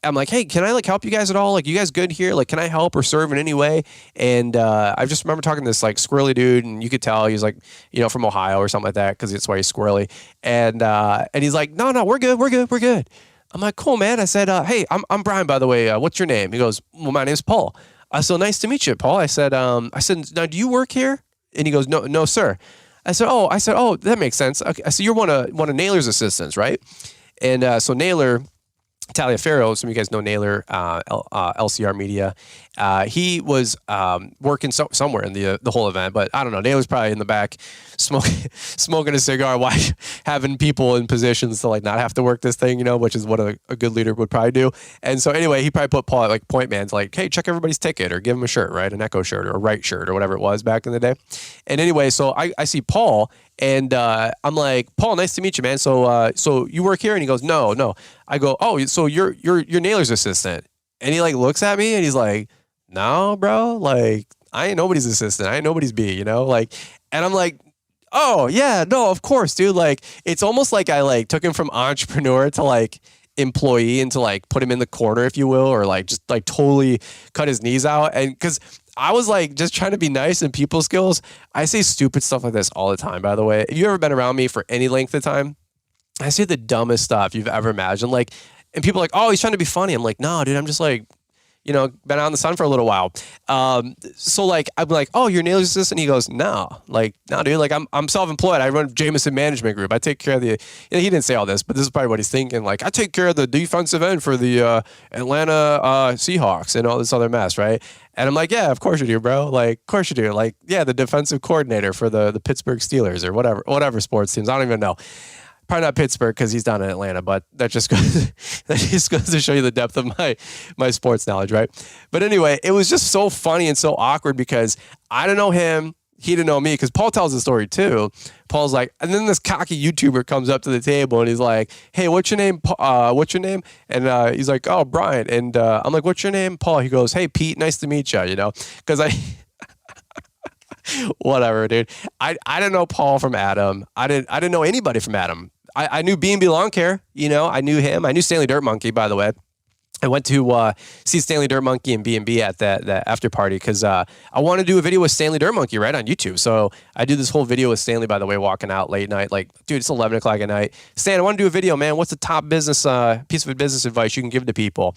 I'm like, hey, can I like help you guys at all? Like, you guys good here? Like, can I help or serve in any way? And I just remember talking to this like squirrely dude, and you could tell he's like, from Ohio or something like that, because that's why he's squirrely. And he's like, no, we're good. I'm like, cool, man. I said, hey, I'm Brian, by the way. What's your name? He goes, well, my name's Paul. I said, nice to meet you, Paul. I said, now, do you work here? And he goes, no, sir. I said, oh, that makes sense. Okay. I said, you're one of Naylor's assistants, right? And so Naylor Taliaferro, some of you guys know Naylor, LCR Media. He was working somewhere in the whole event, but I don't know. Dale was probably in the back smoking a cigar, while having people in positions to like not have to work this thing, which is what a good leader would probably do. And so anyway, he probably put Paul at like point man to like, hey, check everybody's ticket or give him a shirt, right? An Echo shirt or a Right shirt or whatever it was back in the day. And anyway, so I see Paul and I'm like, Paul, nice to meet you, man. So you work here? And he goes, no. I go, oh, so you're Naylor's assistant. And he like looks at me and he's like, no, bro, like I ain't nobody's assistant. I ain't nobody's B, like, and I'm like, oh yeah, no, of course, dude. Like, it's almost like I like took him from entrepreneur to like employee and to like put him in the corner, if you will, or like just like totally cut his knees out. And because I was like just trying to be nice and people skills. I say stupid stuff like this all the time, by the way. If you ever been around me for any length of time, I say the dumbest stuff you've ever imagined. Like, and people are like, oh, he's trying to be funny. I'm like, no, dude, I'm just like, been out in the sun for a little while. So like, I'm like, oh, you're Naylor's assistant? He goes, no, dude, like I'm self-employed. I run Jameson Management Group. I take care of he didn't say all this, but this is probably what he's thinking. Like, I take care of the defensive end for the Atlanta Seahawks and all this other mess, right? And I'm like, yeah, of course you do, bro. Like, of course you do. Like, yeah, the defensive coordinator for the Pittsburgh Steelers or whatever sports teams. I don't even know. Probably not Pittsburgh because he's down in Atlanta, but that just goes to show you the depth of my sports knowledge, right? But anyway, it was just so funny and so awkward because I didn't know him, he didn't know me, because Paul tells the story too. Paul's like, and then this cocky YouTuber comes up to the table and he's like, hey, what's your name? What's your name? And he's like, oh, Brian. And I'm like, what's your name? Paul. He goes, hey, Pete, nice to meet you, because whatever, dude. I didn't know Paul from Adam. I didn't know anybody from Adam. I knew B&B Lawn Care, I knew him. I knew Stanley Dirt Monkey, by the way. I went to see Stanley Dirt Monkey and B&B at that after party because I wanted to do a video with Stanley Dirt Monkey right on YouTube. So I do this whole video with Stanley, by the way, walking out late night. Like, dude, it's 11 o'clock at night. Stan, I want to do a video, man. What's the top business piece of business advice you can give to people?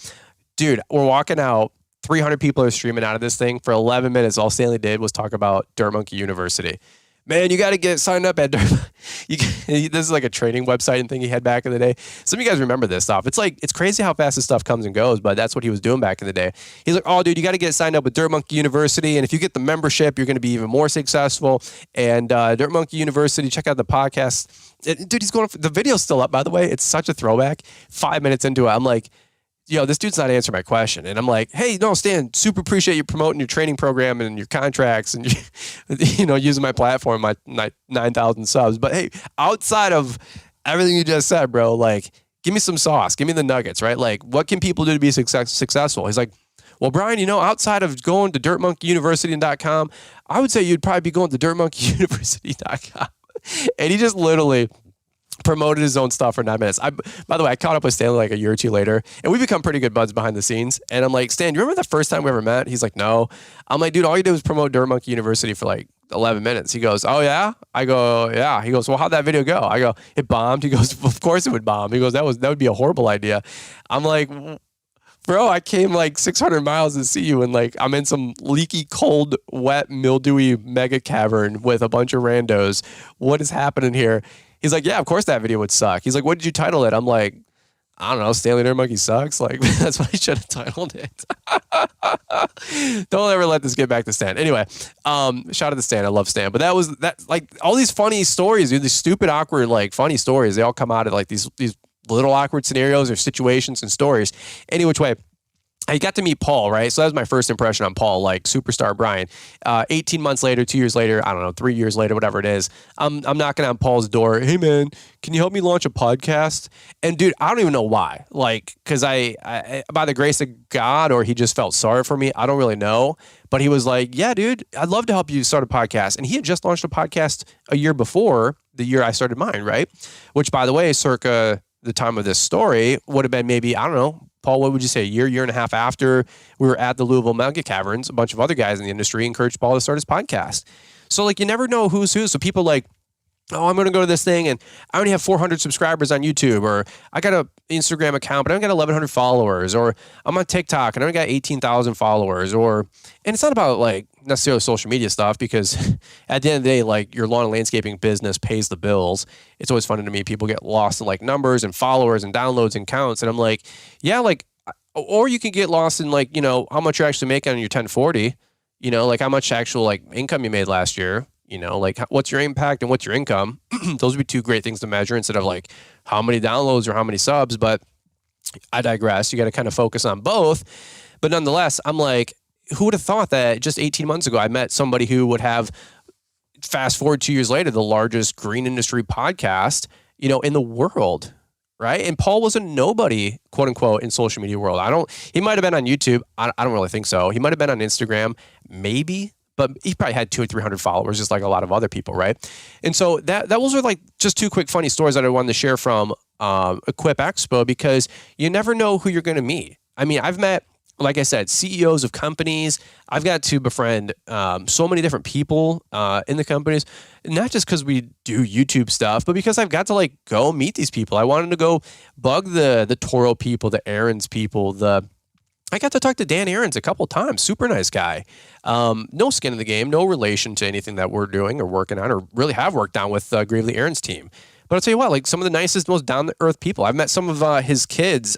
Dude, we're walking out. 300 people are streaming out of this thing. For 11 minutes, all Stanley did was talk about Dirt Monkey University. Man, you got to get signed up at Dirt. This is like a training website and thing he had back in the day. Some of you guys remember this stuff. It's like, it's crazy how fast this stuff comes and goes, but that's what he was doing back in the day. He's like, oh, dude, you got to get signed up with Dirt Monkey University. And if you get the membership, you're going to be even more successful. And Dirt Monkey University, check out the podcast. Dude, he's going, the video's still up, by the way. It's such a throwback. 5 minutes into it, I'm like, this dude's not answering my question. And I'm like, hey, no, Stan, super appreciate you promoting your training program and your contracts and, using my platform, my 9,000 subs. But hey, outside of everything you just said, bro, like, give me some sauce. Give me the nuggets, right? Like, what can people do to be successful? He's like, well, Brian, outside of going to dirtmonkeyuniversity.com, I would say you'd probably be going to dirtmonkeyuniversity.com. And he just literally promoted his own stuff for 9 minutes. By the way, I caught up with Stanley like a year or two later, and we become pretty good buds behind the scenes. And I'm like, Stan, you remember the first time we ever met? He's like, no. I'm like, dude, all you did was promote Dirt Monkey University for like 11 minutes. He goes, oh yeah? I go, yeah. He goes, well, how'd that video go? I go, it bombed. He goes, of course it would bomb. He goes, that would be a horrible idea. I'm like, bro, I came like 600 miles to see you, and like I'm in some leaky, cold, wet, mildewy mega cavern with a bunch of randos. What is happening here? He's like, yeah, of course that video would suck. He's like, what did you title it? I'm like, I don't know, Stanley Dirt Monkey sucks. Like, that's what I should have titled it. Don't ever let this get back to Stan. Anyway, shout out to Stan. I love Stan. But that like all these funny stories, dude, these stupid, awkward, like funny stories, they all come out of like these little awkward scenarios or situations and stories. Any which way. I got to meet Paul, right? So that was my first impression on Paul, like superstar Brian. 18 months later, 2 years later, I don't know, 3 years later, whatever it is, I'm knocking on Paul's door. Hey, man, can you help me launch a podcast? And dude, I don't even know why. Like, because I by the grace of God, or he just felt sorry for me, I don't really know. But he was like, yeah, dude, I'd love to help you start a podcast. And he had just launched a podcast a year before the year I started mine, right? Which, by the way, circa the time of this story would have been maybe, I don't know, Paul, what would you say, a year and a half after we were at the Louisville Mega Caverns? A bunch of other guys in the industry encouraged Paul to start his podcast. So like, you never know who's who. So people like, oh, I'm going to go to this thing and I only have 400 subscribers on YouTube, or I got an Instagram account, but I only got 1,100 followers, or I'm on TikTok and I only got 18,000 followers, and it's not about like necessarily social media stuff, because at the end of the day, like your lawn and landscaping business pays the bills. It's always funny to me. People get lost in like numbers and followers and downloads and counts. And I'm like, yeah, like or you can get lost in like, how much you're actually making on your 1040, like how much actual like income you made last year, like what's your impact and what's your income. Those would be two great things to measure instead of like how many downloads or how many subs. But I digress. You got to kind of focus on both. But nonetheless, I'm like, who would have thought that just 18 months ago, I met somebody who would have, fast forward 2 years later, the largest green industry podcast, in the world, right? And Paul was a nobody, quote unquote, in social media world. He might've been on YouTube. I don't really think so. He might've been on Instagram, maybe, but he probably had 200 or 300 followers, just like a lot of other people, right? And so those are like just two quick funny stories that I wanted to share from Equip Expo, because you never know who you're going to meet. I mean, I've met, like I said, CEOs of companies. I've got to befriend so many different people in the companies, not just because we do YouTube stuff, but because I've got to like go meet these people. I wanted to go bug the Toro people, the Aaron's people, I got to talk to Dan Aarons a couple times. Super nice guy. No skin in the game, no relation to anything that we're doing or working on or really have worked on with Gravely Aaron's team. But I'll tell you what, like some of the nicest, most down-to-earth people. I've met some of his kids.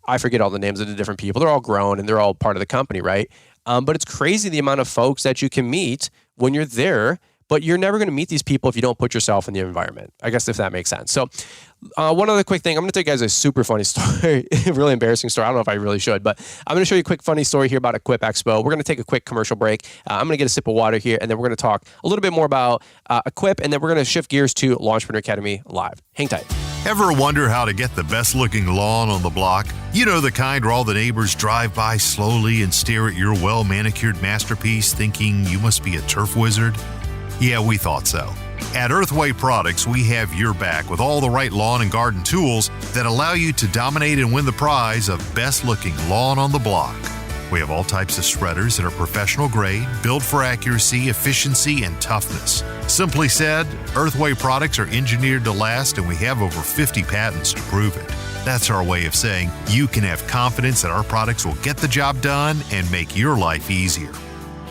I forget all the names of the different people. They're all grown and they're all part of the company, right? But it's crazy the amount of folks that you can meet when you're there, but you're never going to meet these people if you don't put yourself in the environment. I guess if that makes sense. So one other quick thing, I'm going to tell you guys a super funny story, really embarrassing story. I don't know if I really should, but I'm going to show you a quick funny story here about Equip Expo. We're going to take a quick commercial break. I'm going to get a sip of water here, and then we're going to talk a little bit more about Equip, and then we're going to shift gears to Lawntrepreneur Academy Live. Hang tight. Ever wonder how to get the best looking lawn on the block? You know, the kind where all the neighbors drive by slowly and stare at your well manicured masterpiece thinking you must be a turf wizard? Yeah, we thought so. At Earthway Products, we have your back with all the right lawn and garden tools that allow you to dominate and win the prize of best looking lawn on the block. We have all types of spreaders that are professional grade, built for accuracy, efficiency, and toughness. Simply said, Earthway products are engineered to last, and we have over 50 patents to prove it. That's our way of saying you can have confidence that our products will get the job done and make your life easier.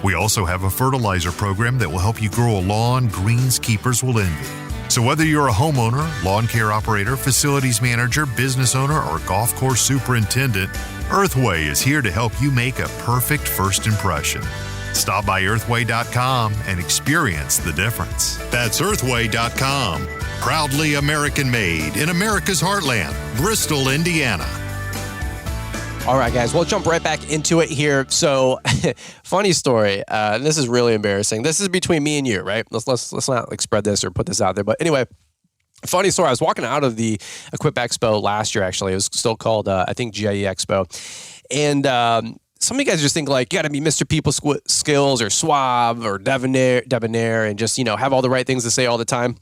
We also have a fertilizer program that will help you grow a lawn greenskeepers will envy. So whether you're a homeowner, lawn care operator, facilities manager, business owner, or golf course superintendent, Earthway is here to help you make a perfect first impression. Stop by earthway.com and experience the difference. That's earthway.com. Proudly American made in America's heartland, Bristol, Indiana. All right, guys, we'll jump right back into it here. So, funny story. This is really embarrassing. This is between me and you, right? Let's not like spread this or put this out there. But anyway, funny story. I was walking out of the Equip Expo last year. Actually, it was still called I think GIE Expo, and some of you guys just think like you got to be Mr. People Skills or suave or debonair, and just have all the right things to say all the time.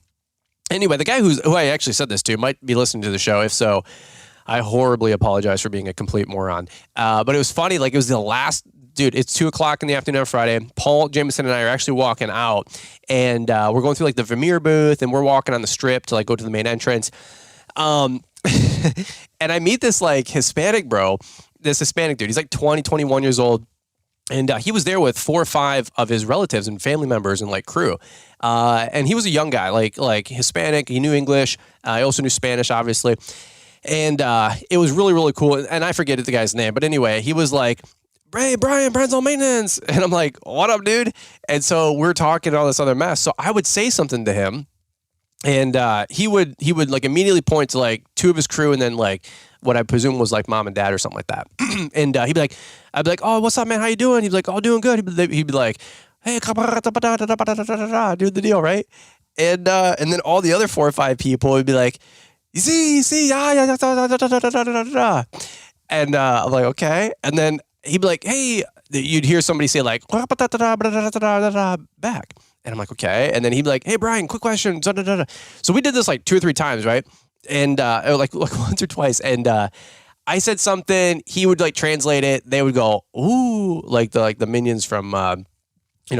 Anyway, the guy who I actually said this to might be listening to the show. If so, I horribly apologize for being a complete moron. But it was funny. Like it was the last, dude, it's 2:00 in the afternoon on Friday. Paul Jameson and I are actually walking out, and we're going through like the Vermeer booth, and we're walking on the strip to like go to the main entrance. And I meet this like Hispanic bro, this Hispanic dude. He's like 20, 21 years old. And he was there with 4 or 5 of his relatives and family members and like crew. And he was a young guy, like Hispanic. He knew English. He also knew Spanish, obviously. And it was really, really cool. And I forget the guy's name. But anyway, he was like, "Hey, Brian's on maintenance." And I'm like, "What up, dude?" And so we're talking all this other mess. So I would say something to him. And he would like immediately point to like 2 of his crew and then like what I presume was like mom and dad or something like that. And I'd be like, "Oh, what's up, man? How you doing?" He'd be like, "Oh, doing good." He'd be like, "Hey, do the deal, right?" And then all the other 4 or 5 people would be like, "See, yeah. And I'm like, "Okay." And then he'd be like, "Hey," you'd hear somebody say like, back. And I'm like, "Okay." And then he'd be like, "Hey, Brian, quick question." So we did this like 2 or 3 times, right? And like once or twice. And I said something, he would like translate it. They would go, "Ooh," like the minions from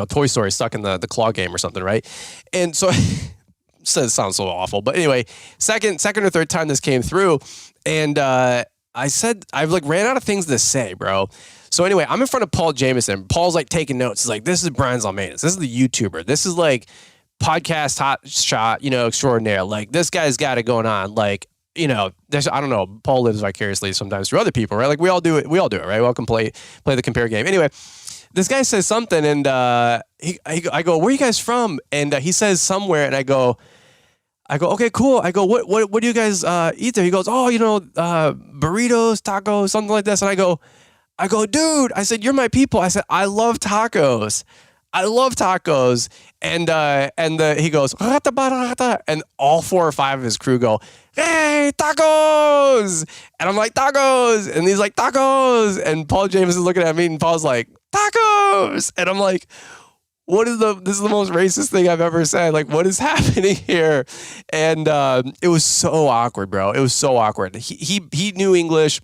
Toy Story stuck in the claw game or something, right? And so it sounds so awful. But anyway, second or third time this came through, and I said I've like ran out of things to say, bro. So anyway, I'm in front of Paul Jameson. Paul's like taking notes. He's like, "This is Brian's on maintenance. This is the YouTuber. This is like podcast hot shot, extraordinaire. Like this guy's got it going on. Like I don't know, Paul lives vicariously sometimes through other people, right? Like we all do it, right? We all can play the compare game. Anyway, this guy says something, and I go, where are you guys from? And he says somewhere, and I go, okay, cool. I go, what do you guys eat there? He goes, oh, burritos, tacos, something like this. And I go, dude, I said, you're my people. I said, I love tacos. And he goes, "Rata barata," and all 4 or 5 of his crew go, hey, tacos. And I'm like, tacos. And he's like, tacos. And Paul James is looking at me, and Paul's like, tacos. And I'm like, this is the most racist thing I've ever said. Like, what is happening here? And it was so awkward, bro. It was so awkward. He knew English.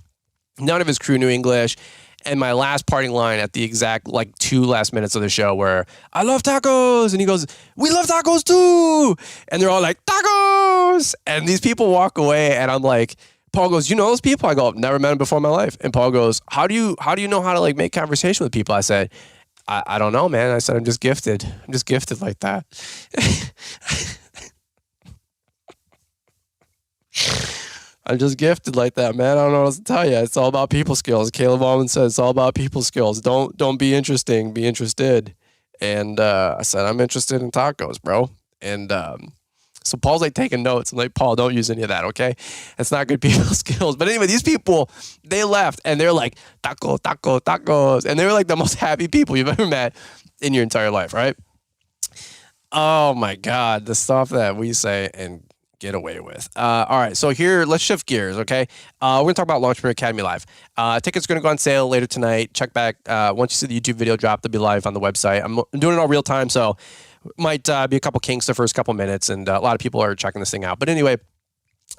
None of his crew knew English. And my last parting line at the exact 2 last minutes of the show were, I love tacos. And he goes, we love tacos too. And they're all like, tacos. And these people walk away, and I'm like, Paul goes, you know those people? I go, I've never met them before in my life. And Paul goes, how do you know how to make conversation with people? I said, I don't know, man. I said, I'm just gifted. I'm just gifted like that. I'm just gifted like that, man. I don't know what else to tell you. It's all about people skills. Caleb Allman says it's all about people skills. Don't be interesting, be interested. And I said, I'm interested in tacos, bro. And so Paul's taking notes. I'm like, Paul, don't use any of that, okay? That's not good people skills. But anyway, these people, they left, and they're like, tacos. And they were the most happy people you've ever met in your entire life, right? Oh my God, the stuff that we say and get away with. All right, so here, let's shift gears, okay? We're going to talk about Lawntrepreneur Academy Live. Tickets are going to go on sale later tonight. Check back. Once you see the YouTube video drop, they'll be live on the website. I'm doing it all real time, so might be a couple kinks the first couple minutes, and a lot of people are checking this thing out. But anyway,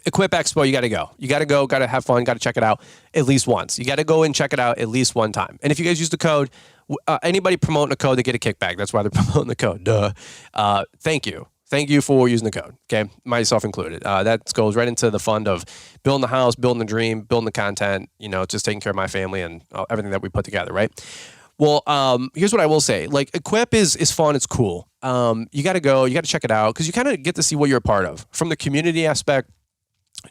Equip Expo, you got to go. You got to go, got to have fun, got to check it out at least once. You got to go and check it out at least one time. And if you guys use the code, anybody promoting a code, they get a kickback. That's why they're promoting the code. Duh. Thank you. Thank you for using the code, okay? Myself included. That goes right into the fund of building the house, building the dream, building the content, just taking care of my family and everything that we put together, right? Well, here's what I will say. Equip is fun. It's cool. You got to go. You got to check it out because you kind of get to see what you're a part of. From the community aspect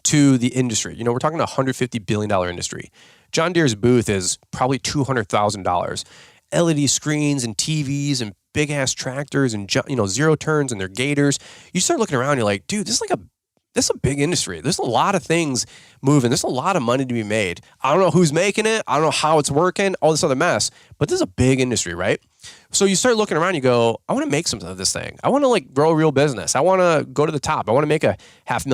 to the industry. We're talking a $150 billion industry. John Deere's booth is probably $200,000. LED screens and TVs and big ass tractors and zero turns and their gators. You start looking around, you're like, dude, this is a big industry. There's a lot of things moving. There's a lot of money to be made. I don't know who's making it. I don't know how it's working, all this other mess, but this is a big industry, right? So you start looking around, you go, I want to make something of this thing. I want to grow a real business. I want to go to the top. I want to make a $500,000,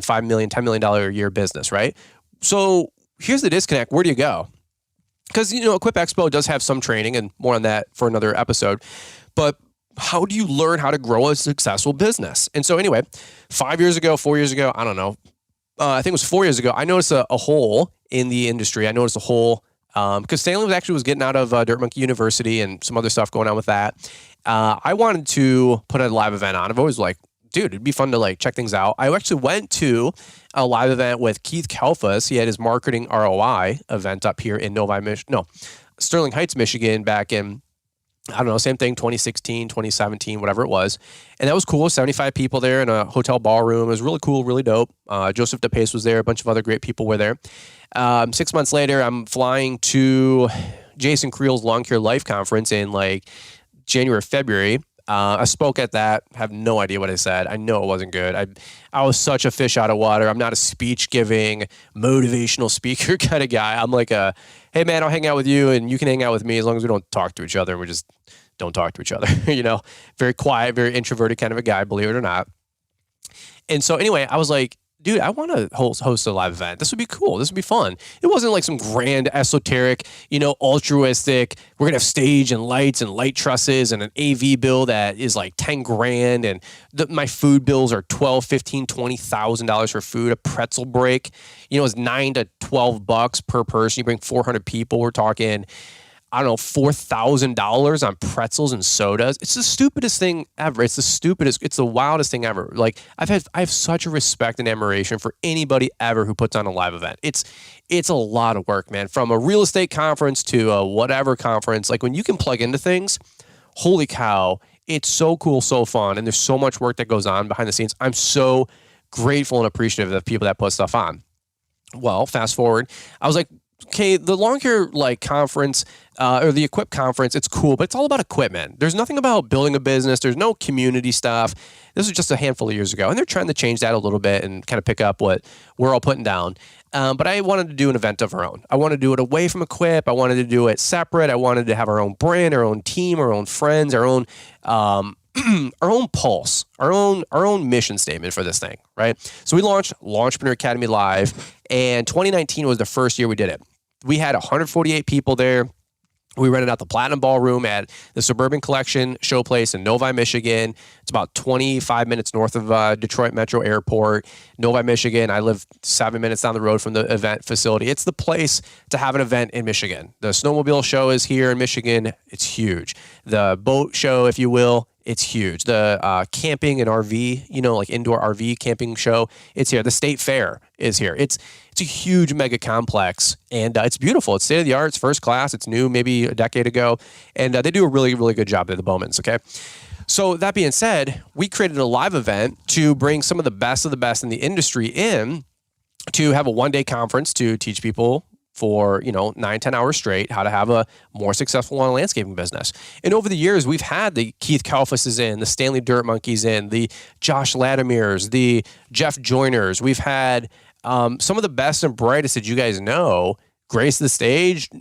$5 million, $10 million a year business, right? So here's the disconnect. Where do you go? Because, Equip Expo does have some training, and more on that for another episode. But how do you learn how to grow a successful business? And so anyway, 4 years ago, I don't know. I think it was 4 years ago, I noticed a hole in the industry. I noticed a hole because Stanley was getting out of Dirt Monkey University and some other stuff going on with that. I wanted to put a live event on. I've always dude, it'd be fun to check things out. I actually went to a live event with Keith Kalfas. He had his marketing ROI event up here in Sterling Heights, Michigan back in, I don't know, same thing, 2016, 2017, whatever it was. And that was cool. 75 people there in a hotel ballroom. It was really cool, really dope. Joseph DePace was there. A bunch of other great people were there. 6 months later, I'm flying to Jason Creel's Lawn Care Life Conference in January, February. I spoke at that. Have no idea what I said. I know it wasn't good. I was such a fish out of water. I'm not a speech-giving, motivational speaker kind of guy. I'm hey man, I'll hang out with you and you can hang out with me as long as we don't talk to each other. We just don't talk to each other. Very quiet, very introverted kind of a guy, believe it or not. And so anyway, I was like, dude, I want to host a live event. This would be cool. This would be fun. It wasn't some grand, esoteric, altruistic. We're going to have stage and lights and light trusses and an AV bill that is $10,000. And my food bills are $12,000, $15,000, $20,000 for food. A pretzel break, is $9 to $12 per person. You bring 400 people. We're talking, I don't know, $4,000 on pretzels and sodas. It's the stupidest thing ever. It's the wildest thing ever. I have such a respect and admiration for anybody ever who puts on a live event. It's a lot of work, man. From a real estate conference to a whatever conference, when you can plug into things, holy cow, it's so cool, so fun. And there's so much work that goes on behind the scenes. I'm so grateful and appreciative of the people that put stuff on. Well, fast forward, I was like, okay, the Lawn Care conference or the Equip conference, it's cool, but it's all about equipment. There's nothing about building a business. There's no community stuff. This was just a handful of years ago, and they're trying to change that a little bit and kind of pick up what we're all putting down. But I wanted to do an event of our own. I wanted to do it away from Equip. I wanted to do it separate. I wanted to have our own brand, our own team, our own friends, our own our own pulse, our own mission statement for this thing, right? So we launched Lawntrepreneur Academy Live, and 2019 was the first year we did it. We had 148 people there. We rented out the Platinum Ballroom at the Suburban Collection Showplace in Novi, Michigan. It's about 25 minutes north of Detroit Metro Airport, Novi, Michigan. I live 7 minutes down the road from the event facility. It's the place to have an event in Michigan. The snowmobile show is here in Michigan. It's huge. The boat show, if you will, it's huge. The camping and RV, like indoor RV camping show, it's here. The State Fair is here. It's a huge mega complex, and it's beautiful. It's state of the art. It's first class. It's new, maybe a decade ago, and they do a really, really good job at the Bowmans. Okay. So that being said, we created a live event to bring some of the best in the industry in to have a one-day conference to teach people for 9-10 hours straight how to have a more successful lawn landscaping business. And over the years, we've had the Keith Kalfuses in, the Stanley Dirt Monkeys in, the Josh Latimers, the Jeff Joyners. We've had some of the best and brightest that you guys know grace the stage,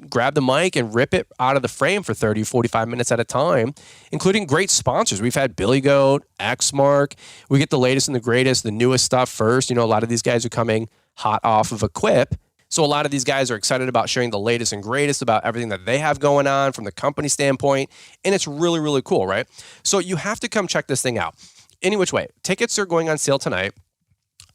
grab the mic and rip it out of the frame for 30, 45 minutes at a time, including great sponsors. We've had Billy Goat, Xmark. We get the latest and the greatest, the newest stuff first. A lot of these guys are coming hot off of Equip. So a lot of these guys are excited about sharing the latest and greatest about everything that they have going on from the company standpoint. And it's really, really cool, right? So you have to come check this thing out. Any which way, tickets are going on sale tonight.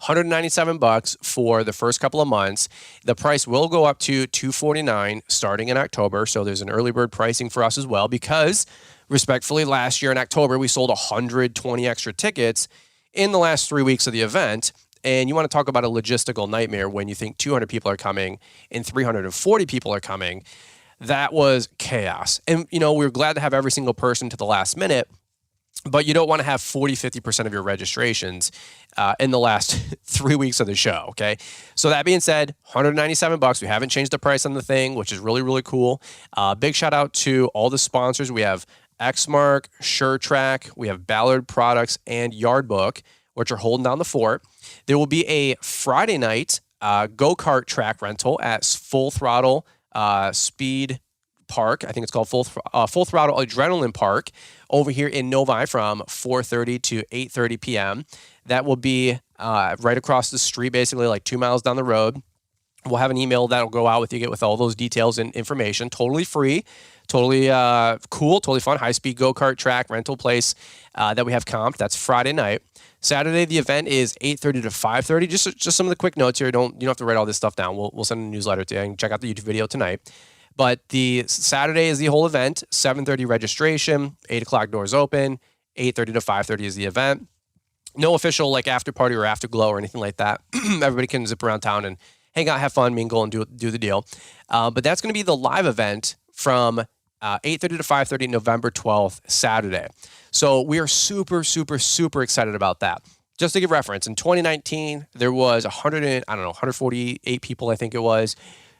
$197 for the first couple of months. The price will go up to $249 starting in October. So there's an early bird pricing for us as well, because respectfully, last year in October, we sold 120 extra tickets in the last 3 weeks of the event. And you want to talk about a logistical nightmare when you think 200 people are coming and 340 people are coming. That was chaos. And, we were glad to have every single person to the last minute, but you don't want to have 40, 50% of your registrations in the last 3 weeks of the show, okay? So that being said, $197. We haven't changed the price on the thing, which is really, really cool. Big shout out to all the sponsors. We have Xmark, SureTrack, we have Ballard Products, and Yardbook, which are holding down the fort. There will be a Friday night go-kart track rental at Full Throttle Speed Park. I think it's called Full Throttle Adrenaline Park over here in Novi from 4:30 to 8:30 p.m. That will be right across the street, basically like 2 miles down the road. We'll have an email that'll go out with all those details and information. Totally free, totally cool, totally fun. High-speed go-kart track rental place that we have comped. That's Friday night. Saturday, the event is 8:30 to 5:30. Just some of the quick notes here. You don't have to write all this stuff down. We'll send a newsletter to you and check out the YouTube video tonight. But the Saturday is the whole event. 7:30 registration. 8 o'clock doors open. 8:30 to 5:30 is the event. No official after party or afterglow or anything like that. Everybody can zip around town and hang out, have fun, mingle, and do the deal. But that's going to be the live event from 8:30 to 5:30, November 12th, Saturday. So we are super, super, super excited about that. Just to give reference, in 2019, there was 148 people, I think it was.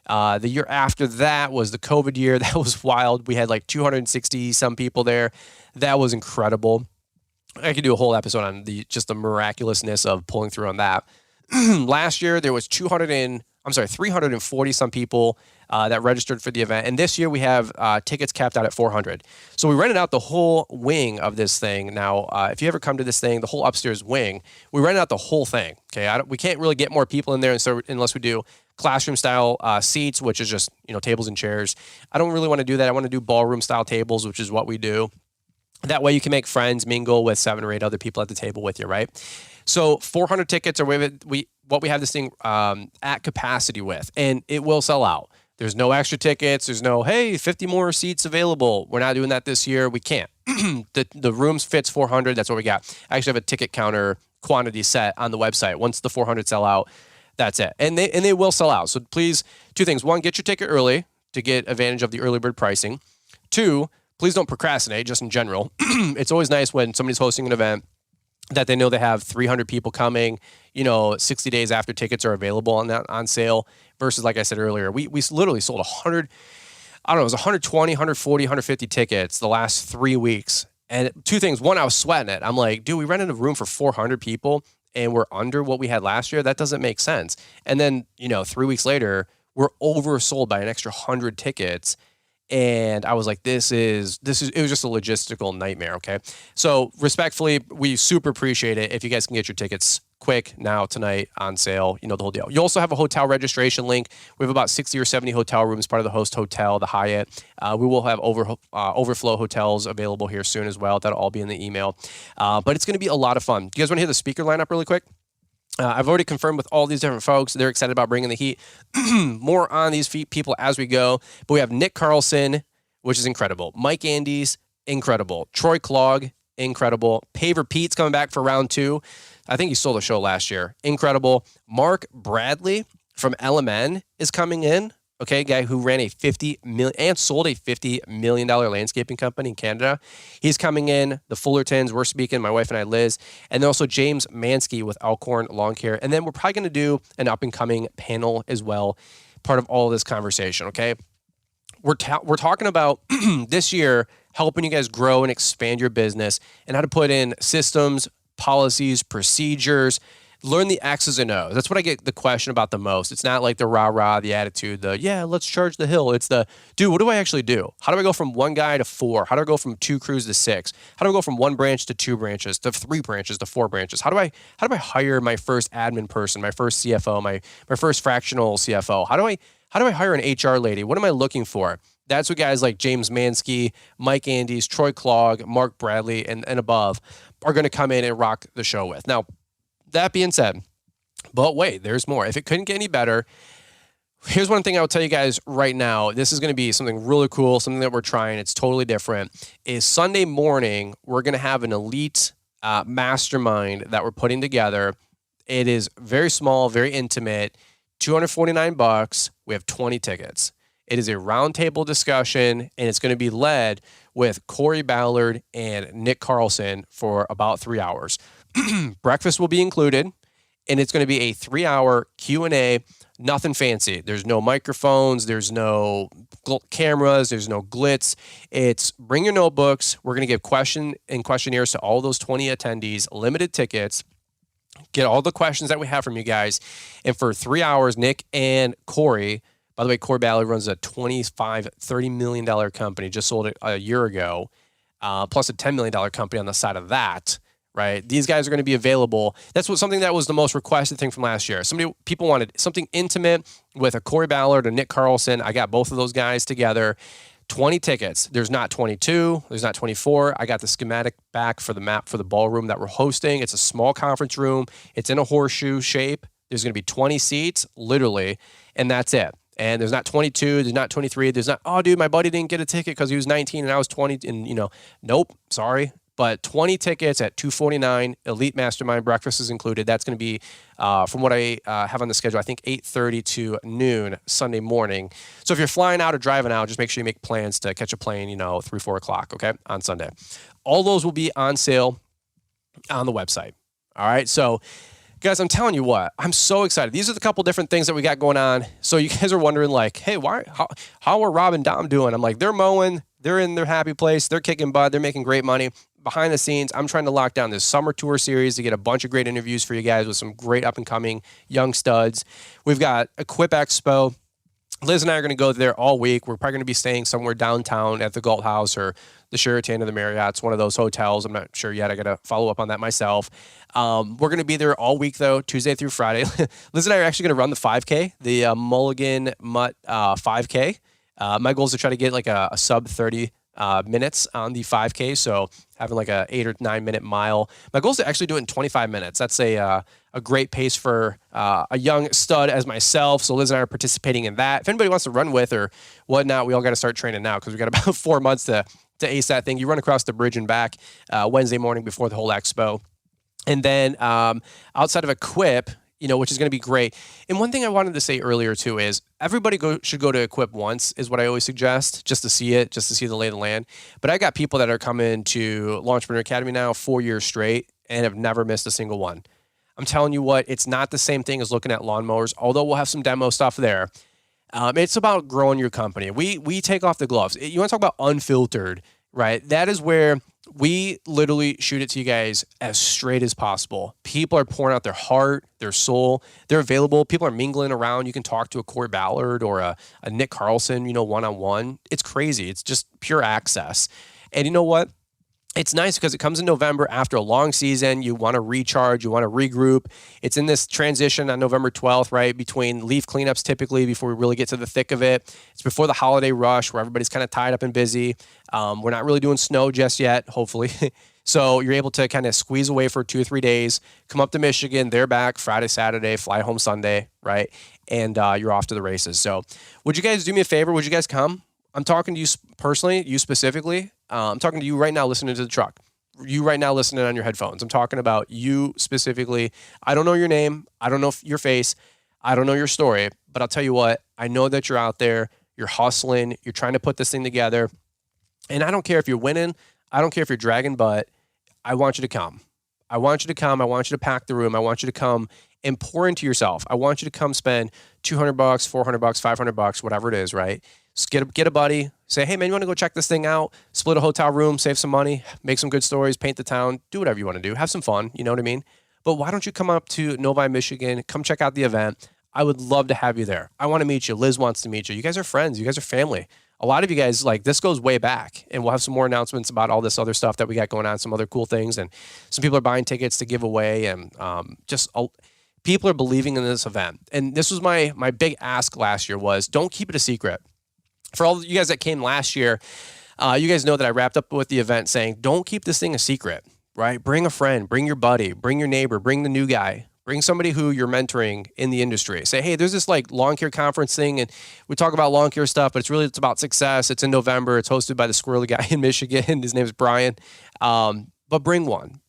The year after that was the COVID year. That was wild. We had 260 some people there. That was incredible. I could do a whole episode on the miraculousness of pulling through on that. Last year, there was 340 some people that registered for the event. And this year we have tickets capped out at 400. So we rented out the whole wing of this thing. Now, if you ever come to this thing, the whole upstairs wing, we rented out the whole thing. Okay, we can't really get more people in there unless we do classroom style seats, which is just tables and chairs. I don't really want to do that. I want to do ballroom style tables, which is what we do. That way you can make friends, mingle with 7 or 8 other people at the table with you, right? So 400 tickets are what we have this thing at capacity with, and it will sell out. There's no extra tickets. There's no, hey, 50 more seats available. We're not doing that this year. We can't. The rooms fits 400. That's what we got. I actually have a ticket counter quantity set on the website. Once the 400 sell out, that's it. And they will sell out. So please, 2 things. 1, get your ticket early to get advantage of the early bird pricing. 2, please don't procrastinate, just in general. It's always nice when somebody's hosting an event that they know they have 300 people coming, 60 days after tickets are available on sale versus, like I said earlier, we literally sold 100, I don't know, it was 120, 140, 150 tickets the last 3 weeks. And two things. One, I was sweating it. I'm like, dude, we rented a room for 400 people and we're under what we had last year. That doesn't make sense. And then, 3 weeks later, we're oversold by an extra 100 tickets. And I was like, it was just a logistical nightmare. Okay. So respectfully, we super appreciate it if you guys can get your tickets quick now, tonight, on sale, the whole deal. You also have a hotel registration link. We have about 60 or 70 hotel rooms, part of the host hotel, the Hyatt. We will have overflow hotels available here soon as well. That'll all be in the email. But it's going to be a lot of fun. Do you guys want to hear the speaker lineup really quick? I've already confirmed with all these different folks. They're excited about bringing the heat. More on these people as we go. But we have Nick Carlson, which is incredible. Mike Andes, incredible. Troy Clogg, incredible. Paver Pete's coming back for round 2. I think he stole the show last year. Incredible. Mark Bradley from LMN is coming in. Okay, guy who ran a $50 million and sold a $50 million landscaping company in Canada. He's coming in. The Fullertons, we're speaking, my wife and I, Liz. And then also James Mansky with Alcorn Lawn Care. And then we're probably going to do an up-and-coming panel as well, part of all of this conversation, okay? We're talking about this year helping you guys grow and expand your business and how to put in systems, policies, procedures, learn the X's and O's. That's what I get the question about the most. It's not like the rah-rah, the attitude, let's charge the hill. It's the, dude, what do I actually do? How do I go from 1 guy to 4? How do I go from 2 crews to 6? How do I go from 1 branch to 2 branches to 3 branches to 4 branches? How do I hire my first admin person, my first CFO, my first fractional CFO? How do I hire an HR lady? What am I looking for? That's what guys like James Mansky, Mike Andes, Troy Clogg, Mark Bradley, and above are going to come in and rock the show with. Now, that being said, but wait, there's more. If it couldn't get any better, here's one thing I will tell you guys right now. This is going to be something really cool, something that we're trying. It's totally different. Is Sunday morning, we're going to have an elite mastermind that we're putting together. It is very small, very intimate, $249. We have 20 tickets. It is a roundtable discussion, and it's going to be led with Corey Ballard and Nick Carlson for about 3 hours. Breakfast will be included, and it's going to be a 3-hour Q&A, nothing fancy. There's no microphones. There's no cameras. There's no glitz. It's bring your notebooks. We're going to give questionnaires to all those 20 attendees, limited tickets, get all the questions that we have from you guys. And for 3 hours, Nick and Corey, by the way, Corey Ballard runs a $30 million company, just sold it a year ago, plus a $10 million company on the side of that. Right, these guys are going to be available. That's something that was the most requested thing from last year. People wanted something intimate with a Corey Ballard and Nick Carlson. I got both of those guys together. 20 tickets. There's not 22. There's not 24. I got the schematic back for the map for the ballroom that we're hosting. It's a small conference room. It's in a horseshoe shape. There's going to be 20 seats, literally, and that's it. And there's not 22, there's not 23, there's not, oh, dude, my buddy didn't get a ticket because he was 19 and I was 20, and, nope, sorry. But 20 tickets at $249, elite mastermind, breakfast is included. That's going to be, from what I have on the schedule, I think 8:30 to noon Sunday morning. So if you're flying out or driving out, just make sure you make plans to catch a plane, 3, 4 o'clock, okay, on Sunday. All those will be on sale on the website. All right, so guys, I'm telling you what, I'm so excited. These are the couple different things that we got going on. So you guys are wondering like, hey, how are Rob and Dom doing? I'm like, they're mowing. They're in their happy place. They're kicking butt. They're making great money. Behind the scenes, I'm trying to lock down this summer tour series to get a bunch of great interviews for you guys with some great up-and-coming young studs. We've got Equip Expo. Liz and I are going to go there all week. We're probably going to be staying somewhere downtown at the Galt House or the Sheraton or the Marriott. It's one of those hotels. I'm not sure yet. I got to follow up on that myself. We're going to be there all week, though, Tuesday through Friday. Liz and I are actually going to run the 5K, the Mulligan Mutt 5K. My goal is to try to get like a sub 30 minutes on the 5K. So having like a 8 or 9 minute mile. My goal is to actually do it in 25 minutes. That's a great pace for a young stud as myself. So Liz and I are participating in that. If anybody wants to run with or whatnot, we all got to start training now because we got about 4 months to ace that thing. You run across the bridge and back Wednesday morning before the whole expo. And then outside of Equip, which is going to be great. And one thing I wanted to say earlier too is everybody should go to Equip once is what I always suggest, just to see it, just to see the lay of the land. But I got people that are coming to Lawntrepreneur Academy now 4 years straight, and have never missed a single one. I'm telling you what, it's not the same thing as looking at lawnmowers, although we'll have some demo stuff there. It's about growing your company. We take off the gloves. You want to talk about unfiltered, right? That is where we literally shoot it to you guys as straight as possible. People are pouring out their heart, their soul. They're available. People are mingling around. You can talk to a Corey Ballard or a Nick Carlson, one-on-one. It's crazy. It's just pure access. And you know what? It's nice because it comes in November after a long season. You want to recharge. You want to regroup. It's in this transition on November 12th, right, between leaf cleanups typically before we really get to the thick of it. It's before the holiday rush where everybody's kind of tied up and busy. We're not really doing snow just yet, hopefully. So you're able to kind of squeeze away for 2 or 3 days, come up to Michigan, they're back Friday, Saturday, fly home Sunday, right? And you're off to the races. So would you guys do me a favor? Would you guys come? I'm talking to you personally, you specifically. I'm talking to you right now listening to the truck. You right now listening on your headphones. I'm talking about you specifically. I don't know your name. I don't know your face. I don't know your story. But I'll tell you what, I know that you're out there. You're hustling. You're trying to put this thing together. And I don't care if you're winning. I don't care if you're dragging butt. I want you to come. I want you to come. I want you to pack the room. I want you to come and pour into yourself. I want you to come spend $200, $400, $500, whatever it is, right? Just get a buddy, say, hey man, you want to go check this thing out? Split a hotel room, save some money, make some good stories, paint the town, do whatever you want to do, have some fun, you know what I mean? But why don't you come up to Novi, Michigan, come check out the event. I would love to have you there. I want to meet you. Liz wants to meet you. You guys are friends. You guys are family. A lot of you guys, this goes way back, and we'll have some more announcements about all this other stuff that we got going on, some other cool things, and some people are buying tickets to give away, and people are believing in this event. And this was my big ask last year was, don't keep it a secret. For all of you guys that came last year, you guys know that I wrapped up with the event saying, don't keep this thing a secret, right? Bring a friend, bring your buddy, bring your neighbor, bring the new guy, bring somebody who you're mentoring in the industry. Say, hey, there's this lawn care conference thing, and we talk about lawn care stuff, but it's about success. It's in November. It's hosted by the squirrely guy in Michigan. His name is Brian. But bring one.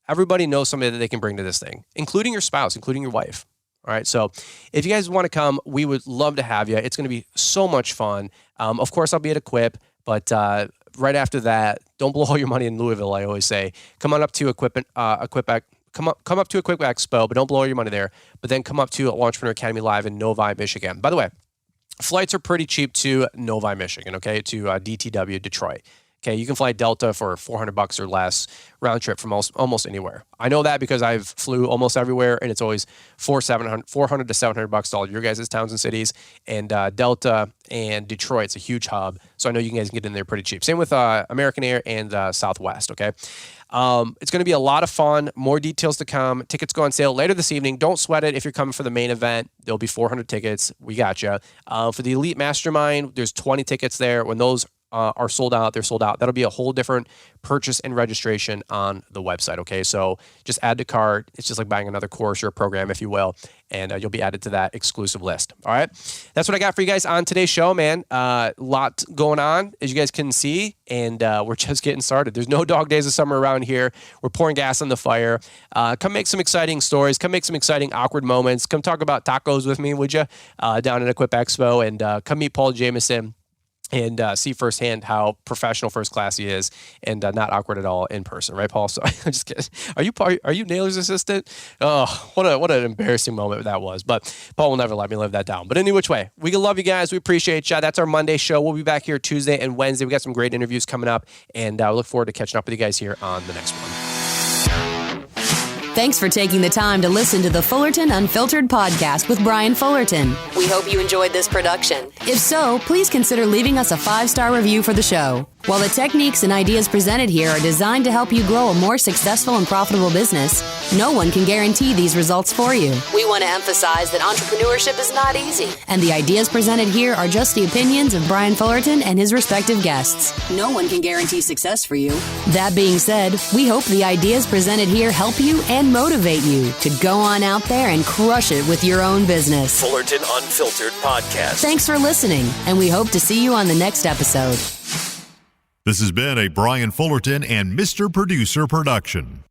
Everybody knows somebody that they can bring to this thing, including your spouse, including your wife. All right. So if you guys want to come, we would love to have you. It's going to be so much fun. Of course, I'll be at Equip, but right after that, don't blow all your money in Louisville. I always say, come on up to Equip up to Equip Expo, but don't blow all your money there. But then come up to Lawntrepreneur Academy Live in Novi, Michigan. By the way, flights are pretty cheap to Novi, Michigan. Okay, to DTW Detroit. Okay, you can fly Delta for $400 or less round trip from almost anywhere. I know that because I've flew almost everywhere, and it's always $400 to $700 to all your guys' towns and cities. And Delta and Detroit's a huge hub, so I know you guys can get in there pretty cheap. Same with American Air and Southwest. Okay, it's going to be a lot of fun. More details to come. Tickets go on sale later this evening. Don't sweat it if you're coming for the main event. There'll be 400 tickets. We got you. For the Elite Mastermind, there's 20 tickets there. When those are sold out, they're sold out. That'll be a whole different purchase and registration on the website, okay? So just add to cart. It's just like buying another course or a program, if you will, and you'll be added to that exclusive list, all right? That's what I got for you guys on today's show, man. Lot going on, as you guys can see, and we're just getting started. There's no dog days of summer around here. We're pouring gas on the fire. Come make some exciting stories. Come make some exciting awkward moments. Come talk about tacos with me, would you, down at Equip Expo, and come meet Paul Jameson and see firsthand how professional first class he is, and not awkward at all in person, right, Paul? So I'm just kidding. Are you Naylor's assistant? Oh, what an embarrassing moment that was. But Paul will never let me live that down. But any which way, we love you guys. We appreciate you. That's our Monday show. We'll be back here Tuesday and Wednesday. We got some great interviews coming up, and I look forward to catching up with you guys here on the next one. Thanks for taking the time to listen to the Fullerton Unfiltered podcast with Brian Fullerton. We hope you enjoyed this production. If so, please consider leaving us a 5-star review for the show. While the techniques and ideas presented here are designed to help you grow a more successful and profitable business, no one can guarantee these results for you. We want to emphasize that entrepreneurship is not easy, and the ideas presented here are just the opinions of Brian Fullerton and his respective guests. No one can guarantee success for you. That being said, we hope the ideas presented here help you and motivate you to go on out there and crush it with your own business. Fullerton Unfiltered Podcast. Thanks for listening, and we hope to see you on the next episode. This has been a Brian Fullerton and Mr. Producer production.